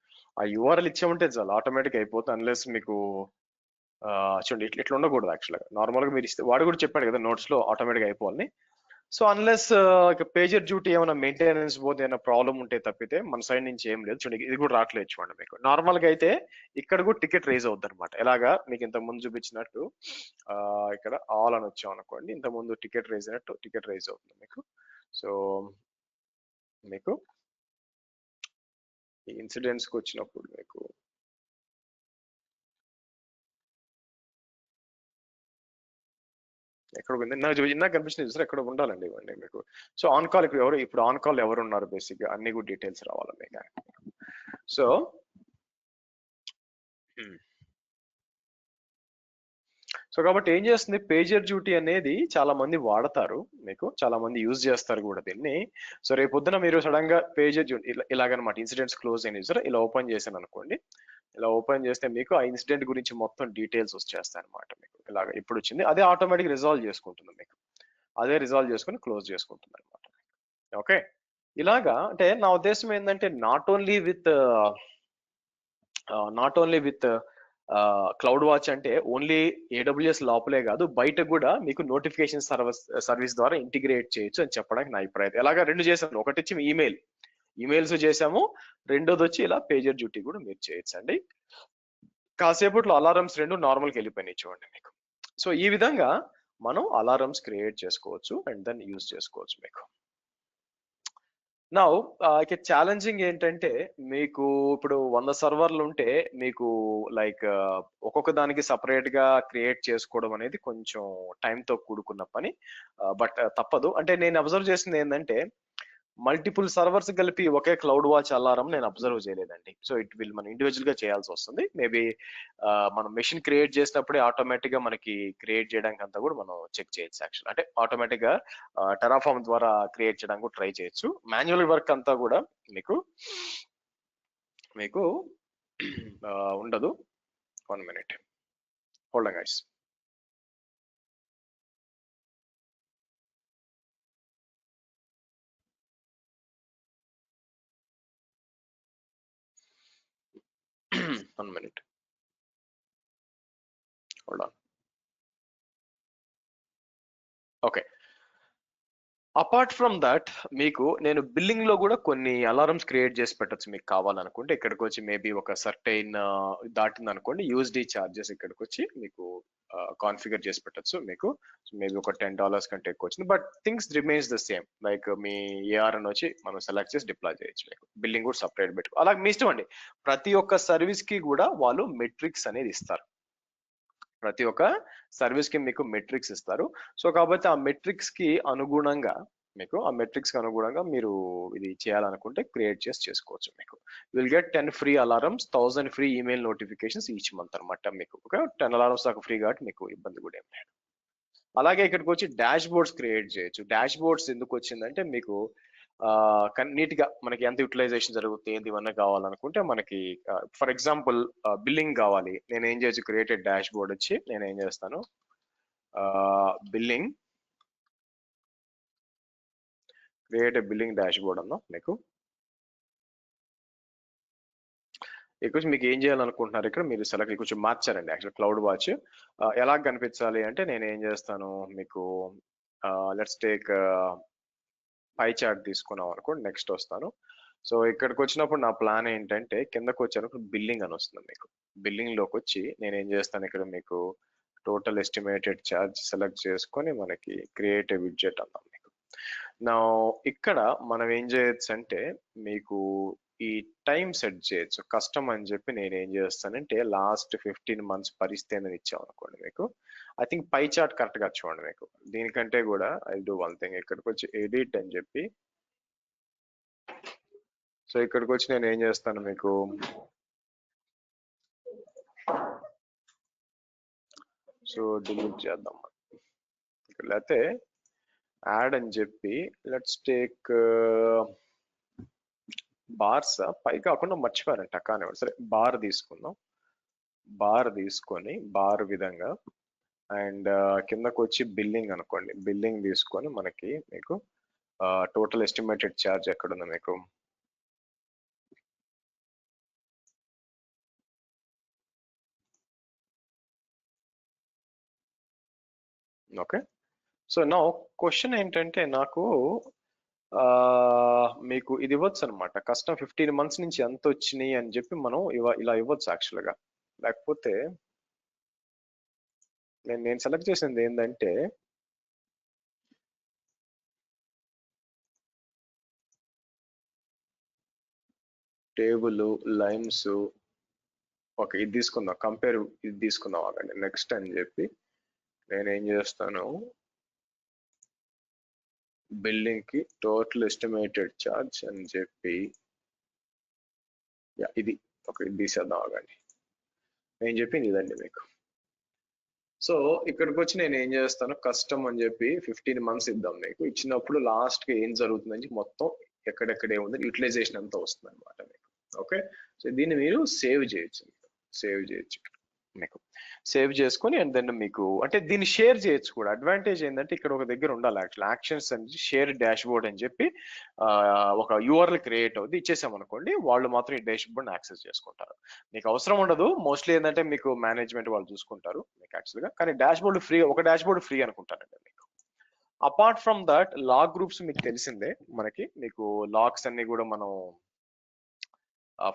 ఆ URL ఇచ్చామంటే చాలా ఆటోమేటిక్ అయిపోతుంది. అన్లెస్ మీకు చూడండి ఇట్లా ఉండకూడదు యాక్చువల్గా. నార్మల్ గా మీరు ఇస్తే వాడు కూడా చెప్పాడు కదా నోట్స్ లో ఆటోమేటిక్ అయిపోవాలని. సో అన్లెస్ పేజర్ డ్యూటీ ఏమైనా మెయింటెనెన్స్ పోతే ఏమైనా ప్రాబ్లం ఉంటే తప్పితే మన సైడ్ నుంచి ఏం లేదు. చూడండి ఇది కూడా రావట్లేదు చూడండి మీకు. నార్మల్ గా అయితే ఇక్కడ కూడా టికెట్ రేజ్ అవుద్ది అనమాట. ఎలాగా మీకు ఇంత ముందు చూపించినట్టు ఇక్కడ ఆల్ అని వచ్చాం అనుకోండి. ఇంత ముందు టికెట్ రేజ్ అయినట్టు టికెట్ రేజ్ అవుతుంది మీకు. సో మీకు ఈ ఇన్సిడెంట్స్కి వచ్చినప్పుడు మీకు ఎక్కడ ఉంది నాకు కనిపించింది సార్, ఎక్కడ ఉండాలండి ఇవ్వండి మీకు. సో ఆన్ కాల్ ఇప్పుడు ఆన్ కాల్ ఎవరు ఉన్నారు బేసిక్ గా అన్ని కూడా డీటెయిల్స్ రావాలి మీకు. సో సో కాబట్టి ఏం చేస్తుంది, పేజర్ డ్యూటీ అనేది చాలా మంది వాడతారు మీకు, చాలా మంది యూజ్ చేస్తారు కూడా దీన్ని. సో రేపు పొద్దున మీరు సడన్ గా పేజర్ డ్యూటీ ఇలాగనమాట ఇన్సిడెంట్స్ క్లోజ్ అయిన యూజర్ ఇలా ఓపెన్ చేశాను అనుకోండి. ఇలా ఓపెన్ చేస్తే మీకు ఆ ఇన్సిడెంట్ గురించి మొత్తం డీటెయిల్స్ వచ్చేస్తాయి అనమాట మీకు. ఇలాగ ఇప్పుడు వచ్చింది అదే ఆటోమేటిక్ రిజాల్వ్ చేసుకుంటుంది మీకు. అదే రిజాల్వ్ చేసుకుని క్లోజ్ చేసుకుంటుంది అనమాట. ఓకే. ఇలాగా అంటే నా ఉద్దేశం ఏంటంటే not only with cloud watch అంటే ఓన్లీ AWS లోపలే కాదు బయట కూడా మీకు నోటిఫికేషన్ సర్వీస్ ద్వారా ఇంటిగ్రేట్ చేయొచ్చు అని చెప్పడానికి నా అభిప్రాయం. ఎలాగా రెండు చేశాను, ఒకటి వచ్చి ఈమెయిల్స్ చేసాము, రెండోది వచ్చి ఇలా పేజర్ డ్యూటీ కూడా మీరు చేయొచ్చు అండి. కాసేపట్లో అలారమ్స్ రెండు నార్మల్కి వెళ్ళిపోయినాయి చూడండి మీకు. సో ఈ విధంగా మనం అలారమ్స్ క్రియేట్ చేసుకోవచ్చు అండ్ దెన్ యూజ్ చేసుకోవచ్చు మీకు. నౌ ఇక ఛాలెంజింగ్ ఏంటంటే మీకు ఇప్పుడు 100 సర్వర్లు ఉంటే మీకు లైక్ ఒక్కొక్క దానికి సపరేట్ గా క్రియేట్ చేసుకోవడం అనేది కొంచెం టైంతో కూడుకున్న పని. బట్ తప్పదు. అంటే నేను అబ్జర్వ్ చేసింది ఏంటంటే మల్టిపుల్ సర్వర్స్ కలిపి ఒకే క్లౌడ్ వాచ్ అలారం నేను అబ్జర్వ్ చేయలేదండి. సో ఇట్ విల్ మనం ఇండివిజువల్ గా చేయాల్సి వస్తుంది. మేబీ మనం మెషిన్ క్రియేట్ చేసినప్పుడే ఆటోమేటిక్ గా మనకి క్రియేట్ చేయడానికి అంతా కూడా మనం చెక్ చేయొచ్చు యాక్చువల్. అంటే ఆటోమేటిక్ గా టెరాఫార్మ్ ద్వారా క్రియేట్ చేయడానికి కూడా ట్రై చేయొచ్చు. మాన్యువల్ వర్క్ అంతా కూడా మీకు మీకు ఉండదు. 1 minute hold guys. One minute. Hold on. Okay. Apart from that మీకు నేను బిల్లింగ్ లో కూడా కొన్ని అలారమ్స్ క్రియేట్ చేసి పెట్టొచ్చు మీకు కావాలనుకుంటే. ఇక్కడికి వచ్చి మేబీ ఒక సర్టైన్ దాటింది అనుకోండి, యూఎస్డి చార్జెస్ ఇక్కడికి వచ్చి మీకు కాన్ఫిగర్ చేసి పెట్టొచ్చు మీకు. మేబీ ఒక $10 కంటే ఎక్కువ వచ్చింది, but things remains the same. Like మీ ఏఆర్ అని వచ్చి మనం సెలెక్ట్ చేసి డిప్లాయ్ చేయొచ్చు. మీకు బిల్లింగ్ కూడా సపరేట్ పెట్టుకో, అలా మీ ఇష్టం అండి. ప్రతి ఒక్క సర్వీస్ కి కూడా వాళ్ళు మెట్రిక్స్ అనేది ఇస్తారు. ప్రతి ఒక్క సర్వీస్ కి మీకు మెట్రిక్స్ ఇస్తారు. సో కాబట్టి ఆ మెట్రిక్స్ కి అనుగుణంగా మీరు ఇది చేయాలనుకుంటే క్రియేట్ చేసి చేసుకోవచ్చు. మీకు will get 10 free alarms, 1000 free email notifications each month అనమాట. మీకు ఒక 10 అలారమ్స్ దాకా ఫ్రీ, కాబట్టి మీకు ఇబ్బంది కూడా ఏం లేదు. అలాగే ఇక్కడికి వచ్చి డాష్ బోర్డ్స్ క్రియేట్ చేయొచ్చు. డాష్ బోర్డ్స్ ఎందుకు వచ్చిందంటే మీకు నీట్ గా మనకి ఎంత యూటిలైజేషన్ జరుగుతుంది ఏంటి ఇవన్నీ కావాలనుకుంటే మనకి, ఫర్ ఎగ్జాంపుల్ బిల్లింగ్ కావాలి. నేను ఏం చేయొచ్చు, క్రియేటెడ్ డాష్ బోర్డ్ వచ్చి నేను ఏం చేస్తాను, billing create billing dash board అన్నా మీకు. ఇక్కడ మీకు ఏం చేయాలనుకుంటున్నారు, ఇక్కడ మీరు సెలెక్ట్ కొంచెం మార్చారండి. యాక్చువల్ క్లౌడ్ వాచ్ ఎలా కనిపించాలి అంటే నేను ఏం చేస్తాను మీకు, లెట్స్ టేక్ పై చార్ట్ తీసుకున్నాం అనుకోండి. నెక్స్ట్ వస్తాను. సో ఇక్కడికి వచ్చినప్పుడు నా ప్లాన్ ఏంటంటే కిందకు వచ్చేటప్పుడు బిల్లింగ్ అని వస్తుంది మీకు. బిల్లింగ్ లోకి వచ్చి నేను ఏం చేస్తాను, ఇక్కడ మీకు టోటల్ ఎస్టిమేటెడ్ ఛార్జ్ సెలెక్ట్ చేసుకొని మనకి క్రియేట్ విడ్జెట్ అన్నాం మీకు. నా ఇక్కడ మనం ఏం చేయొచ్చు అంటే మీకు ఈ టైం సెట్ చేయొచ్చు. కస్టమ్ అని చెప్పి నేను ఏం చేస్తానంటే లాస్ట్ 15 months పరిస్థితి అనేది ఇచ్చాం అనుకోండి మీకు. I think pie chart correct గా చూడండి మీకు. దీనికంటే కూడా ఐ డూ వన్ థింగ్, ఇక్కడికి వచ్చి ఎడిట్ అని చెప్పి, సో ఇక్కడికి వచ్చి నేను ఏం చేస్తాను మీకు, సో డిలీట్ చేద్దాం లేకపోతే యాడ్ అని చెప్పి లెట్స్ టేక్ బార్స్. పై కాకుండా మర్చిపోయారంట కానీ సరే బార్ తీసుకుందాం. బార్ తీసుకొని బార్ విధంగా అండ్ కిందకు వచ్చి బిల్లింగ్ అనుకోండి. బిల్లింగ్ తీసుకొని మనకి మీకు టోటల్ ఎస్టిమేటెడ్ ఛార్జ్ ఎక్కడ ఉంది మీకు, ఓకే. సో నా క్వశ్చన్ ఏంటంటే నాకు మీకు ఇది ఇవ్వచ్చు అనమాట. కస్టమ్ 15 months నుంచి ఎంత వచ్చినాయి అని చెప్పి మనం ఇలా ఇవ్వచ్చు యాక్చువల్ గా. లేకపోతే నేను సెలెక్ట్ చేసింది ఏంటంటే టేబుల్ లైన్స్. ఓకే ఇది తీసుకుందాం, కంపేర్ ఇది తీసుకుందాం అవ్వండి. నెక్స్ట్ అని చెప్పి నేను ఏం చేస్తాను, బిల్డింగ్ కి టోటల్ ఎస్టిమేటెడ్ ఛార్జ్ అని చెప్పి ఇది ఓకే ఇది తీసేద్దాం అవ్వండి. నేను చెప్పింది ఇదండి మీకు. సో ఇక్కడికి వచ్చి నేను ఏం చేస్తాను, కస్టమ్ అని చెప్పి 15 months ఇద్దాం మీకు. ఇచ్చినప్పుడు లాస్ట్ కి ఏం జరుగుతుందని మొత్తం ఎక్కడెక్కడ ఏముంది యూటిలైజేషన్ ఎంత వస్తుంది అనమాట మీకు. ఓకే సో దీన్ని మీరు సేవ్ చేయొచ్చు మీకు. సేవ్ చేసుకొని అండ్ దెన్ మీకు అంటే దీన్ని షేర్ చేయొచ్చు కూడా. అడ్వాంటేజ్ ఏంటంటే ఇక్కడ ఒక దగ్గర ఉండాలి యాక్చువల్ యాక్షన్స్ అని షేర్ డాష్ బోర్డ్ అని చెప్పి ఒక యూఆర్ఎల్ క్రియేట్ అవుతుంది. ఇచ్చేసాం అనుకోండి, వాళ్ళు మాత్రం ఈ డాష్ బోర్డ్ యాక్సెస్ చేసుకుంటారు. మీకు అవసరం ఉండదు మోస్ట్లీ. ఏంటంటే మీకు మేనేజ్మెంట్ వాళ్ళు చూసుకుంటారు మీకు యాక్చువల్ గా. కానీ డాష్ బోర్డ్ ఫ్రీ, ఒక డాష్ బోర్డ్ ఫ్రీ అనుకుంటారండి మీకు. Apart from that log groups మీకు తెలిసిందే మనకి. మీకు లాగ్స్ అన్ని కూడా మనం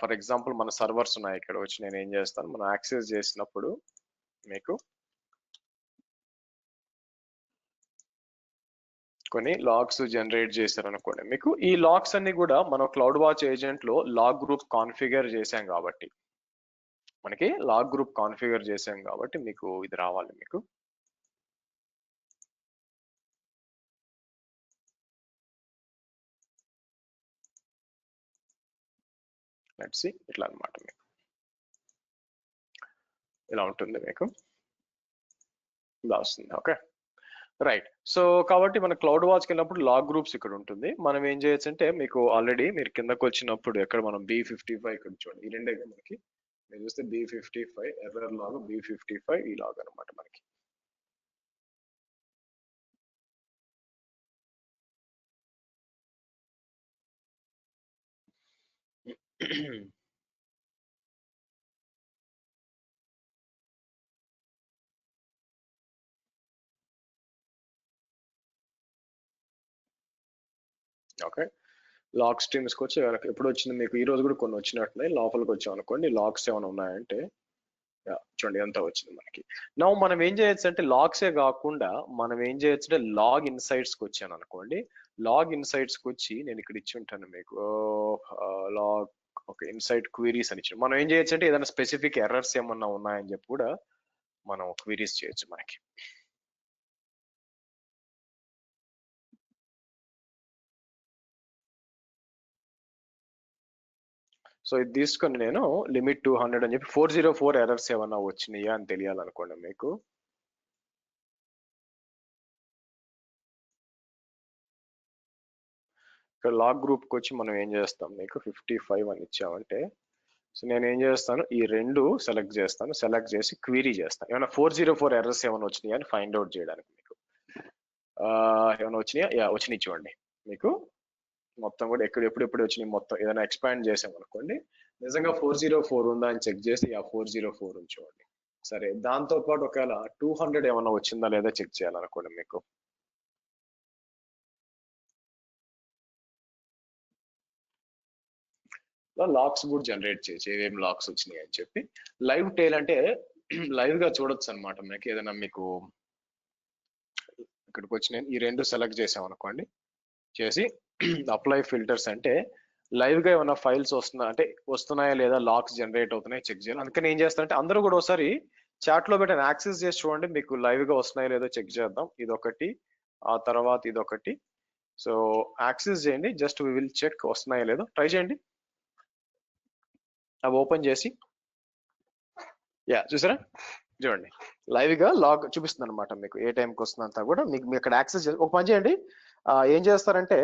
ఫర్ ఎగ్జాంపుల్ మన సర్వర్స్ ఉన్నాయి. ఇక్కడ వచ్చి నేను ఏం చేస్తాను, మనం యాక్సెస్ చేసినప్పుడు మీకు కొన్ని లాగ్స్ జనరేట్ చేశారు అనుకోండి మీకు. ఈ లాగ్స్ అన్ని కూడా మనం క్లౌడ్ వాచ్ ఏజెంట్ లో లాగ్ గ్రూప్ కాన్ఫిగర్ చేసాం కాబట్టి మీకు ఇది రావాలి మీకు. లెట్స్ సీ ఇట్లా అన్నమాట మీకు. ఇలా ఉంటుంది మీకు, ఇలా వస్తుంది. Okay right. సో కాబట్టి మన క్లౌడ్ వాచ్కి వెళ్ళినప్పుడు లాగ్ గ్రూప్స్ ఇక్కడ ఉంటుంది. మనం ఏం చేయొచ్చు అంటే మీకు ఆల్రెడీ మీరు కిందకు వచ్చినప్పుడు ఎక్కడ మనం B55 ఇక్కడ చూడండి, ఈ రెండే మనకి. మీరు చూస్తే B55 ఎర్రర్ లాగ్, B55 ఈ లాగ్ అనమాట మనకి. ఓకే. లాగ్ స్ట్రీమ్స్కి వచ్చి ఎప్పుడు వచ్చింది మీకు? ఈ రోజు కూడా కొన్ని వచ్చినట్టున్నాయి. లోపలికి వచ్చాం అనుకోండి, లాగ్స్ ఏమైనా ఉన్నాయంటే చూడండి ఎంత వచ్చింది మనకి. నా మనం ఏం చేయొచ్చు అంటే లాగ్సే కాకుండా మనం ఏం చేయొచ్చు అంటే లాగ్ ఇన్సైట్స్కి వచ్చాను అనుకోండి. లాగ్ ఇన్సైట్స్కి వచ్చి నేను ఇక్కడ ఇచ్చి ఉంటాను మీకు లాగ్ ఓకే ఇన్సైట్ క్వీరీస్ అని ఇచ్చాను. మనం ఏం చేయొచ్చు అంటే ఏదైనా స్పెసిఫిక్ ఎర్రర్స్ ఏమన్నా ఉన్నాయని చెప్పి కూడా మనం క్వీరీస్ చేయొచ్చు మనకి. సో ఇది తీసుకొని నేను లిమిట్ 200 అని చెప్పి 404 ఎర్రర్స్ ఏమన్నా వచ్చినాయా అని తెలియాలనుకోండి మీకు. ఇక్కడ లాగ్ గ్రూప్కి వచ్చి మనం ఏం చేస్తాం మీకు 55 అని ఇచ్చామంటే సో నేను ఏం చేస్తాను ఈ రెండు సెలెక్ట్ చేస్తాను. సెలెక్ట్ చేసి క్వీరీ చేస్తాను. ఏమైనా 404 ఎర్రర్స్ ఏమైనా వచ్చినాయా అని ఫైండ్ అవుట్ చేయడానికి మీకు. ఏమైనా వచ్చినాయా? యా వచ్చినాయి చూడండి మీకు. మొత్తం కూడా ఎప్పుడు వచ్చినాయి మొత్తం ఏదైనా ఎక్స్పాండ్ చేసాం అనుకోండి, నిజంగా 404 ఉందా అని చెక్ చేసి 404 ఉంచుకోండి. సరే దాంతో పాటు ఒకవేళ 200 ఏమన్నా వచ్చిందా లేదా చెక్ చేయాలనుకోండి మీకు. లాక్స్ కూడా జనరేట్ చేయొచ్చు, ఏమేమి లాక్స్ వచ్చినాయి అని చెప్పి. లైవ్ టైల్ అంటే లైవ్ గా చూడొచ్చు అనమాట మీకు. ఏదైనా మీకు ఇక్కడికి వచ్చి నేను ఈ రెండు సెలెక్ట్ చేసాం అనుకోండి, చేసి అప్లై ఫిల్టర్స్ అంటే లైవ్ గా ఏమైనా ఫైల్స్ వస్తున్నా అంటే వస్తున్నాయా లేదా లాక్స్ జనరేట్ అవుతున్నాయి చెక్ చేయాలి. అందుకని ఏం చేస్తానంటే అందరూ కూడా ఒకసారి చాట్ లో పెట్టిన యాక్సెస్ చేసి చూడండి మీకు లైవ్ గా వస్తున్నాయా లేదో చెక్ చేద్దాం. ఇదొకటి, ఆ తర్వాత ఇదొకటి. సో యాక్సెస్ చేయండి, జస్ట్ వి విల్ చెక్ వస్తున్నాయా లేదో ట్రై చేయండి. అవి ఓపెన్ చేసి చూసారా చూడండి లైవ్ గా లాగ్ చూపిస్తుంది అనమాట మీకు. ఏ టైంకి వస్తుందంతా కూడా మీకు ఇక్కడ యాక్సెస్ ఒక పని చేయండి. ఏం చేస్తారంటే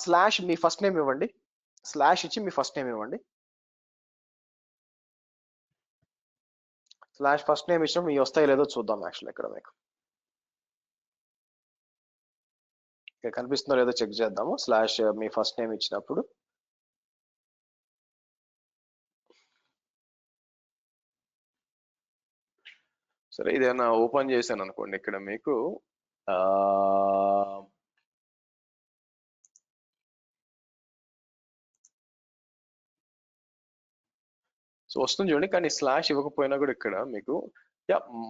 స్లాష్ మీ ఫస్ట్ నేమ్ ఇవ్వండి, స్లాష్ ఇచ్చి మీ ఫస్ట్ నేమ్ ఇవ్వండి. స్లాష్ ఫస్ట్ నేమ్ ఇచ్చినప్పుడు మీ వస్తాయి లేదో చూద్దాం. యాక్చువల్ ఇక్కడ మీకు కనిపిస్తుందో లేదో చెక్ చేద్దాము. స్లాష్ మీ ఫస్ట్ నేమ్ ఇచ్చినప్పుడు సరే ఇదేనా ఓపెన్ చేశాను అనుకోండి ఇక్కడ మీకు సో వస్తుంది చూడండి. కానీ స్లాష్ ఇవ్వకపోయినా కూడా ఇక్కడ మీకు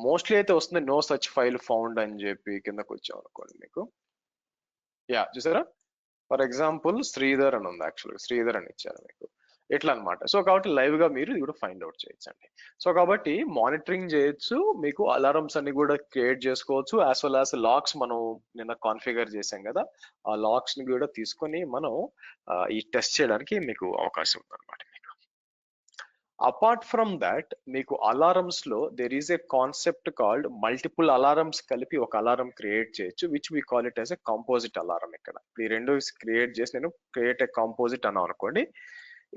మోస్ట్లీ అయితే వస్తుంది నో సచ్ ఫైల్ ఫౌండ్ అని చెప్పి కిందకు వచ్చాం అనుకోండి మీకు. చూసారా ఫర్ ఎగ్జాంపుల్ శ్రీధర్ అని ఉంది, యాక్చువల్గా శ్రీధర్ అని ఇచ్చారు మీకు. ఎట్లా అనమాట. సో కాబట్టి లైవ్ గా మీరు ఇది కూడా ఫైండ్ అవుట్ చేయొచ్చండి. సో కాబట్టి మానిటరింగ్ చేయొచ్చు, మీకు అలారమ్స్ అన్ని కూడా క్రియేట్ చేసుకోవచ్చు, యాజ్ వెల్ యాజ్ లాక్స్ మనం నిన్న కాన్ఫిగర్ చేసాం కదా, ఆ లాక్స్ ని కూడా తీసుకొని మనం ఈ టెస్ట్ చేయడానికి మీకు అవకాశం ఉంది అనమాట. అపార్ట్ ఫ్రమ్ దాట్ మీకు అలారమ్స్ లో there is a concept called multiple alarms కలిపి ఒక అలారం క్రియేట్ చేయొచ్చు, which we call it as a composite alarm. ఇక్కడ ఈ రెండు క్రియేట్ చేసి నేను క్రియేట్ ఏ కాంపోజిట్ అన్నాను అనుకోండి.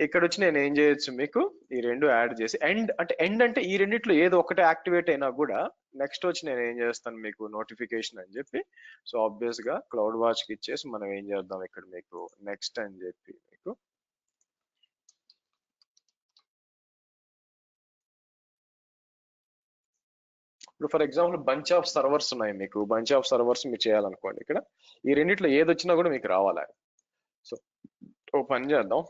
ఇక్కడ వచ్చి నేను ఏం చేయొచ్చు మీకు ఈ రెండు యాడ్ చేసి ఎండ్ అంటే ఈ రెండిట్లో ఏదో ఒకటి యాక్టివేట్ అయినా కూడా నెక్స్ట్ వచ్చి నేను ఏం చేస్తాను మీకు నోటిఫికేషన్ అని చెప్పి. సో ఆబ్వియస్ గా క్లౌడ్ వాచ్ కి ఇచ్చేసి మనం ఏం చేద్దాం ఇక్కడ మీకు నెక్స్ట్ అని చెప్పి మీకు ఇప్పుడు for example bunch of servers ఉన్నాయి మీకు. బంచ్ ఆఫ్ సర్వర్స్ మీరు చేయాలనుకోండి, ఇక్కడ ఈ రెండిట్లో ఏది వచ్చినా కూడా మీకు రావాలి. సో ఓ పని చేద్దాం.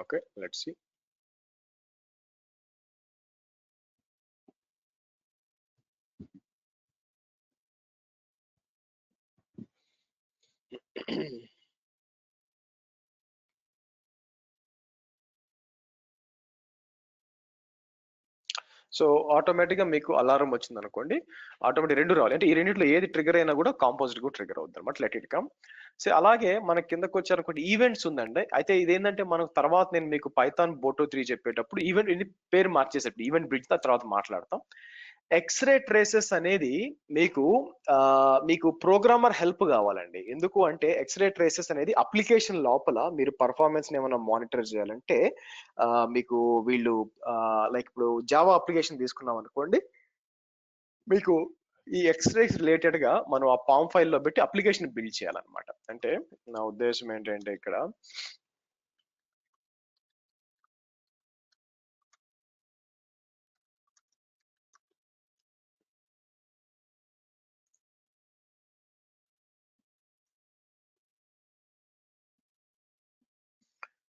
Okay let's see. So automatic గా మీకు అలారం వచ్చింది అనుకోండి, ఆటోమేటిక్ రెండు రావాలి. అంటే ఈ రెండిట్లో ఏది ట్రిగర్ అయినా కూడా కాంపోజిట్ కూడా ట్రిగర్ అవుతుంది అనమాట. Let it come. సో అలాగే మన కిందకు వచ్చారనుకోండి ఈవెంట్స్ ఉందండి. అయితే ఇదేంటంటే మనం తర్వాత నేను మీకు పైథాన్ బోటో 3 చెప్పేటప్పుడు ఈవెంట్ ఇది పేరు మార్చేసేటప్పుడు ఈవెంట్ బ్రిడ్జ్ తర్వాత మాట్లాడతాం. ఎక్స్‌రే ట్రేసెస్ అనేది మీకు మీకు ప్రోగ్రామర్ హెల్ప్ కావాలండి. ఎందుకు అంటే ఎక్స్‌రే ట్రేసెస్ అనేది అప్లికేషన్ లోపల మీరు పెర్ఫార్మన్స్‌ని ఏమైనా మానిటర్ చేయాలంటే మీకు వీళ్ళు లైక్ ఇప్పుడు జావా అప్లికేషన్ తీసుకున్నాం అనుకోండి. మీకు ఈ ఎక్స్‌రేస్ రిలేటెడ్‌గా మనం ఆ పామ్ ఫైల్‌లో పెట్టి అప్లికేషన్ బిల్డ్ చేయాలన్నమాట. అంటే నా ఉద్దేశ్యం ఏంటంటే ఇక్కడ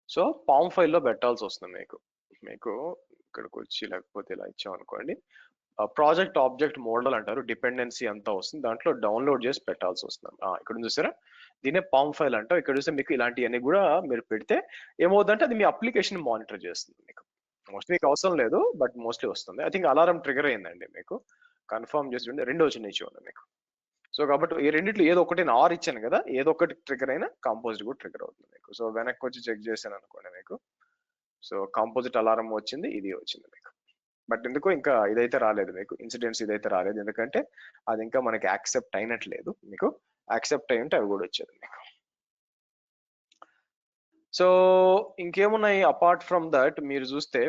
సో పామ్ ఫైల్‌లో పెట్టాల్సొస్తుంది మీకు. మీకు ఇక్కడికొచ్చి లేకపోతే ఇలా ఇచ్చామనుకోండి. ప్రాజెక్ట్ ఆబ్జెక్ట్ మోడల్ అంటారు. డిపెండెన్సీ అంతా వస్తుంది. దాంట్లో డౌన్‌లోడ్ చేసి పెట్టాల్సొస్తుంది. ఇక్కడ ఉంది చూసారా? దీన్నే పామ్ ఫైల్ అంటాం. ఇక్కడ చూస్తే మీకు ఇలాంటియన్నీ గూడా మీరు పెడితే ఏమవుద్దంటే అది మీ అప్లికేషన్ మానిటర్ చేస్తుంది మీకు. మోస్ట్‌లీ మీకు అవసరం లేదు. బట్ మోస్ట్‌లీ వస్తుంది. ఐ థింక్ అలారం ట్రిగ్గర్ అయిందండి మీకు. కన్ఫర్మ్ చేసి చూడండి. 2 వచ్చినాయి చూడండి మీకు. సో కాబట్టి ఈ రెండిట్లో ఏదో ఒకటి నేను ఆర్ ఇచ్చాను కదా, ఏదో ఒకటి ట్రిగ్గర్ అయినా కాంపోజిట్ కూడా ట్రిగ్గర్ అవుతుంది మీకు. సో వెనక్కి వచ్చి చెక్ చేశాను అనుకోండి మీకు. సో కాంపోజిట్ అలారం వచ్చింది, ఇది వచ్చింది మీకు. బట్ ఎందుకో ఇంకా ఇదైతే రాలేదు మీకు, ఇన్సిడెంట్స్ ఇదైతే రాలేదు. ఎందుకంటే అది ఇంకా మనకి యాక్సెప్ట్ అయినట్లేదు మీకు. యాక్సెప్ట్ అయి ఉంటే అవి కూడా వచ్చేది మీకు. సో ఇంకేమున్నాయి అపార్ట్ ఫ్రమ్ దట్ మీరు చూస్తే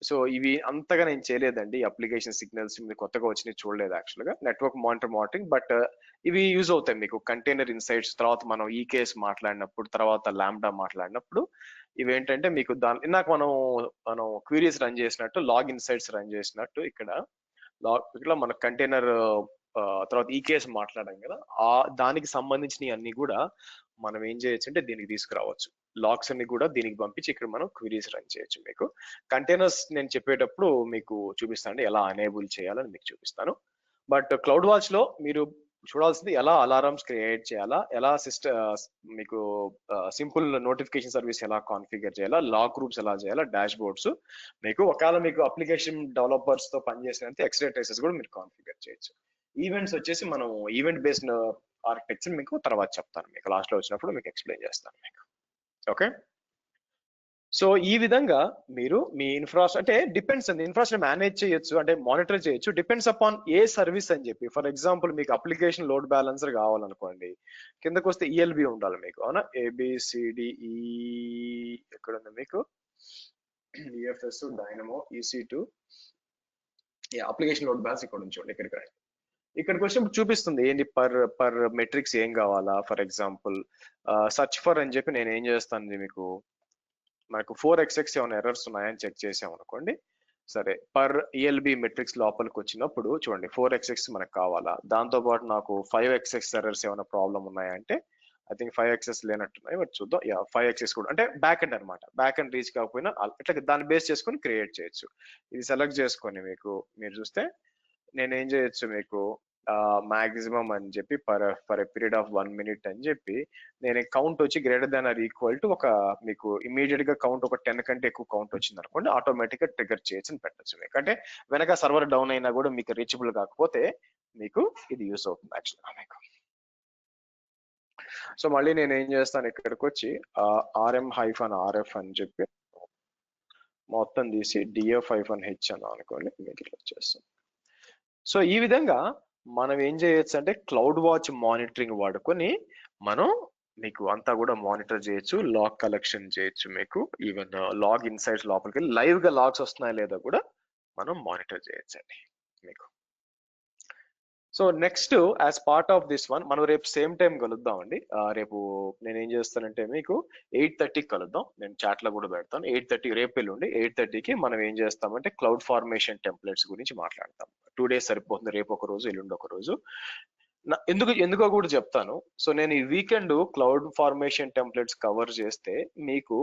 సో ఇవి అంతగా నేను చేయలేదండి. అప్లికేషన్ సిగ్నల్స్ మీరు కొత్తగా వచ్చినాయి చూడలేదు యాక్చువల్గా. నెట్వర్క్ మానిటరింగ్ బట్ ఇవి యూజ్ అవుతాయి మీకు. కంటైనర్ ఇన్సైట్స్ తర్వాత మనం ఈ కేస్ మాట్లాడినప్పుడు, తర్వాత లాంబ్డా మాట్లాడినప్పుడు ఇవేంటంటే మీకు దాని ఇందాక మనం క్వీరీస్ రన్ చేసినట్టు, లాగ్ ఇన్సైట్స్ రన్ చేసినట్టు ఇక్కడ ఇట్లా మన కంటైనర్ తర్వాత ఈ కేసు మాట్లాడాం కదా, దానికి సంబంధించినవి అన్ని కూడా మనం ఏం చేయొచ్చు అంటే దీనికి తీసుకురావచ్చు. లాగ్స్ అన్ని కూడా దీనికి పంపించి ఇక్కడ మనం క్వీరీస్ రన్ చేయొచ్చు మీకు. కంటైనర్స్ నేను చెప్పేటప్పుడు మీకు చూపిస్తాను ఎలా ఎనేబుల్ చేయాలని మీకు చూపిస్తాను. బట్ క్లౌడ్ వాచ్ లో మీరు చూడాల్సింది ఎలా అలారమ్స్ క్రియేట్ చేయాలా, ఎలా మీకు సింపుల్ నోటిఫికేషన్ సర్వీస్ ఎలా కాన్ఫిగర్ చేయాలా, లాగ్ గ్రూప్స్ ఎలా చేయాలా, డాష్ బోర్డ్స్ మీకు ఒకవేళ మీకు అప్లికేషన్ డెవలపర్స్ తో పనిచేసినంత ఎక్స్రే ట్రేసెస్ కూడా మీరు కాన్ఫిగర్ చేయొచ్చు. ఈవెంట్స్ వచ్చేసి మనం ఈవెంట్ బేస్డ్ ఆర్కిటెక్చర్ మీకు తర్వాత చెప్తాను, మీకు లాస్ట్ లో వచ్చినప్పుడు మీకు ఎక్స్ప్లెయిన్ చేస్తాను మీకు. ఓకే, సో ఈ విధంగా మీరు మీ అంటే డిపెండ్స్ అండి, ఇన్ఫ్రాస్ట్రక్చర్ మేనేజ్ చేయొచ్చు అంటే మానిటర్ చేయొచ్చు, డిపెండ్స్ అపాన్ ఏ సర్వీస్ అని చెప్పి. ఫర్ ఎగ్జాంపుల్ మీకు అప్లికేషన్ లోడ్ బ్యాలెన్సర్ కావాలనుకోండి, కిందకు వస్తే ఈఎల్బి ఉండాలి మీకు, అవునా? ఏబిసిడిఈ ఎక్కడ ఉంది మీకు? EFS, dynamo, EC2, application load balance ఇక్కడ ఉంచండి. ఇక్కడికి వచ్చినప్పుడు చూపిస్తుంది ఏంటి పర్ మెట్రిక్స్ ఏం కావాలా. ఫర్ ఎగ్జాంపుల్ సర్చ్ ఫర్ అని చెప్పి నేను ఏం చేస్తాను మీకు, మనకు 4xx ఏమైనా ఎర్రర్స్ ఉన్నాయని చెక్ చేసాం అనుకోండి. సరే, పర్ ఈఎల్బి మెట్రిక్స్ లోపలికి వచ్చినప్పుడు చూడండి 4xx మనకు కావాలా. దాంతో పాటు నాకు 5xx ఎర్రర్స్ ఏమైనా ప్రాబ్లం ఉన్నాయంటే ఐ థింక్ 5xx లేనట్టున్నాయి, బట్ చూద్దాం. 5xx కూడా అంటే బ్యాక్ ఎండ్ అనమాట. బ్యాక్ ఎండ్ రీచ్ కాకపోయినా ఇట్లా దాన్ని బేస్ చేసుకొని క్రియేట్ చేయొచ్చు. ఇది సెలెక్ట్ చేసుకొని మీకు మీరు చూస్తే నేను ఏం చేయొచ్చు మీకు మాక్సిమం అని చెప్పి for a period of 1 minute అని చెప్పి నేను కౌంట్ వచ్చి greater than or equal to ఒక మీకు ఇమీడియట్ గా కౌంట్ ఒక 10 కంటే ఎక్కువ కౌంట్ వచ్చింది అనుకోండి, ఆటోమేటిక్ గా ట్రిగర్ చేయొచ్చు అని పెట్టచ్చు మీకు. అంటే వెనక సర్వర్ డౌన్ అయినా కూడా మీకు రీచబుల్ కాకపోతే మీకు ఇది యూస్ అవుతుంది యాక్చువల్గా మీకు. సో మళ్ళీ నేను ఏం చేస్తాను, ఇక్కడికి వచ్చి RM-RF అని చెప్పి మొత్తం తీసి DF-H అని అనుకోండి, మీకు ఇట్లా వచ్చేస్తాం. సో ఈ విధంగా మనం ఏం చేయొచ్చు అంటే క్లౌడ్ వాచ్ మానిటరింగ్ వాడుకొని మనం మీకు అంతా కూడా మానిటర్ చేయొచ్చు, లాగ్ కలెక్షన్ చేయొచ్చు మీకు. ఈవెన్ లాగ్ ఇన్సైట్స్ లోపలికి వెళ్ళి లైవ్ గా లాగ్స్ వస్తున్నాయా లేదా కూడా మనం మానిటర్ చేయొచ్చు అండి మీకు. So next as part of this one మనం రేపు సేమ్ టైం కలుద్దామండి. రేపు నేను ఏం చేస్తానంటే మీకు 8:30కి కలుద్దాం. నేను చాట్ లో కూడా పెడతాను. 8:30 రేపు ఎల్లుండి 8:30కి మనం ఏం చేస్తామంటే క్లౌడ్ ఫార్మేషన్ టెంప్లెట్స్ గురించి మాట్లాడతాం. 2 days సరిపోతుంది, రేపు ఒక రోజు ఎల్లుండి ఒక రోజు. ఎందుకో కూడా చెప్తాను. సో నేను ఈ weekend cloud formation templates cover చేస్తే మీకు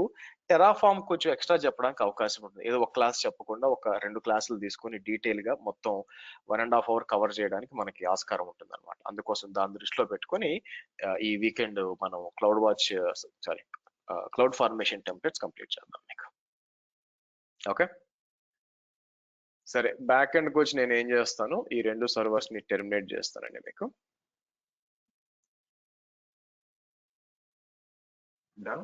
టెరాఫామ్ కొంచెం ఎక్స్ట్రా చెప్పడానికి అవకాశం ఉంటుంది. ఏదో ఒక క్లాస్ చెప్పకుండా ఒక 2 క్లాసులు తీసుకొని డీటెయిల్ గా మొత్తం 1.5 hour కవర్ చేయడానికి మనకి ఆస్కారం ఉంటుంది అనమాట. అందుకోసం దాని దృష్టిలో పెట్టుకొని ఈ వీకెండ్ మనం క్లౌడ్ ఫార్మేషన్ టెంప్లెట్స్ కంప్లీట్ చేద్దాం మీకు. ఓకే, సరే. బ్యాక్ ఎండ్కి వచ్చి నేను ఏం చేస్తాను, ఈ 2 సర్వర్స్ ని టెర్మినేట్ చేస్తానండి మీకు. డన్.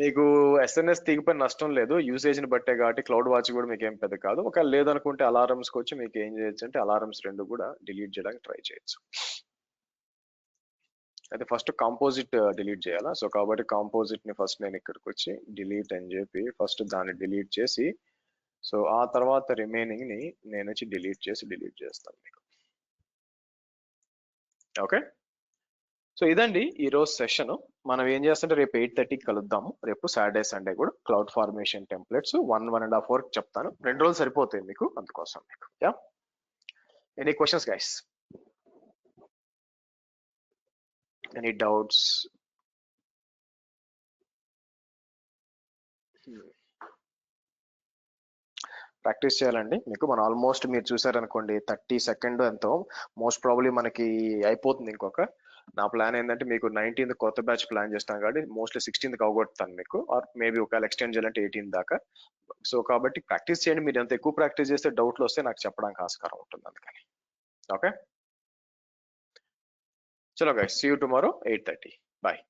మీకు ఎస్ఎన్ఎస్ తీగిపోయిన నష్టం లేదు, యూసేజ్ని బట్టే కాబట్టి క్లౌడ్ వాచ్ కూడా మీకు ఏం పెద్ద కాదు. ఒకవేళ లేదనుకుంటే అలారమ్స్కి వచ్చి మీకు ఏం చేయొచ్చు అంటే అలారమ్స్ 2 కూడా డిలీట్ చేయడానికి ట్రై చేయొచ్చు. అయితే ఫస్ట్ కాంపోజిట్ డిలీట్ చేయాలా. సో కాబట్టి కాంపోజిట్ ని ఫస్ట్ నేను ఇక్కడికి వచ్చి డిలీట్ అని చెప్పి ఫస్ట్ దాన్ని డిలీట్ చేసి, సో ఆ తర్వాత రిమైనింగ్ ని నేను వచ్చి డిలీట్ చేస్తాను మీకు. ఓకే, సో ఇదండి ఈ రోజు సెషన్. మనం ఏం చేస్తుంటే రేపు 8:30కి కలుద్దాము. రేపు సాటర్డే సండే కూడా క్లౌడ్ ఫార్మేషన్ టెంప్లెట్స్ 1.5 hours చెప్తాను. 2 రోజులు సరిపోతాయి మీకు, అందుకోసం మీకు. Yeah, any questions guys? Any doubts? Practice చేయాలండి మీకు. మనం ఆల్మోస్ట్ మీరు చూసారనుకోండి 30 seconds ఎంతో మోస్ట్ ప్రాబ్లీ మనకి అయిపోతుంది. ఇంకొక నా ప్లాన్ ఏంటంటే మీకు 19th కొత్త బ్యాచ్ ప్లాన్ చేస్తాను కాబట్టి మోస్ట్లీ 16th అవగొడతాను మీకు, ఆర్ మేబీ ఒకవేళ ఎక్స్టెండ్ చేయాలంటే 18th దాకా. సో కాబట్టి ప్రాక్టీస్ చేయండి. మీరు ఎంత ఎక్కువ ప్రాక్టీస్ చేస్తే డౌట్లు వస్తే నాకు చెప్పడానికి ఆస్కారం ఉంటుంది, అందుకని. ఓకే, చలో guys, see you tomorrow 8:30. Bye.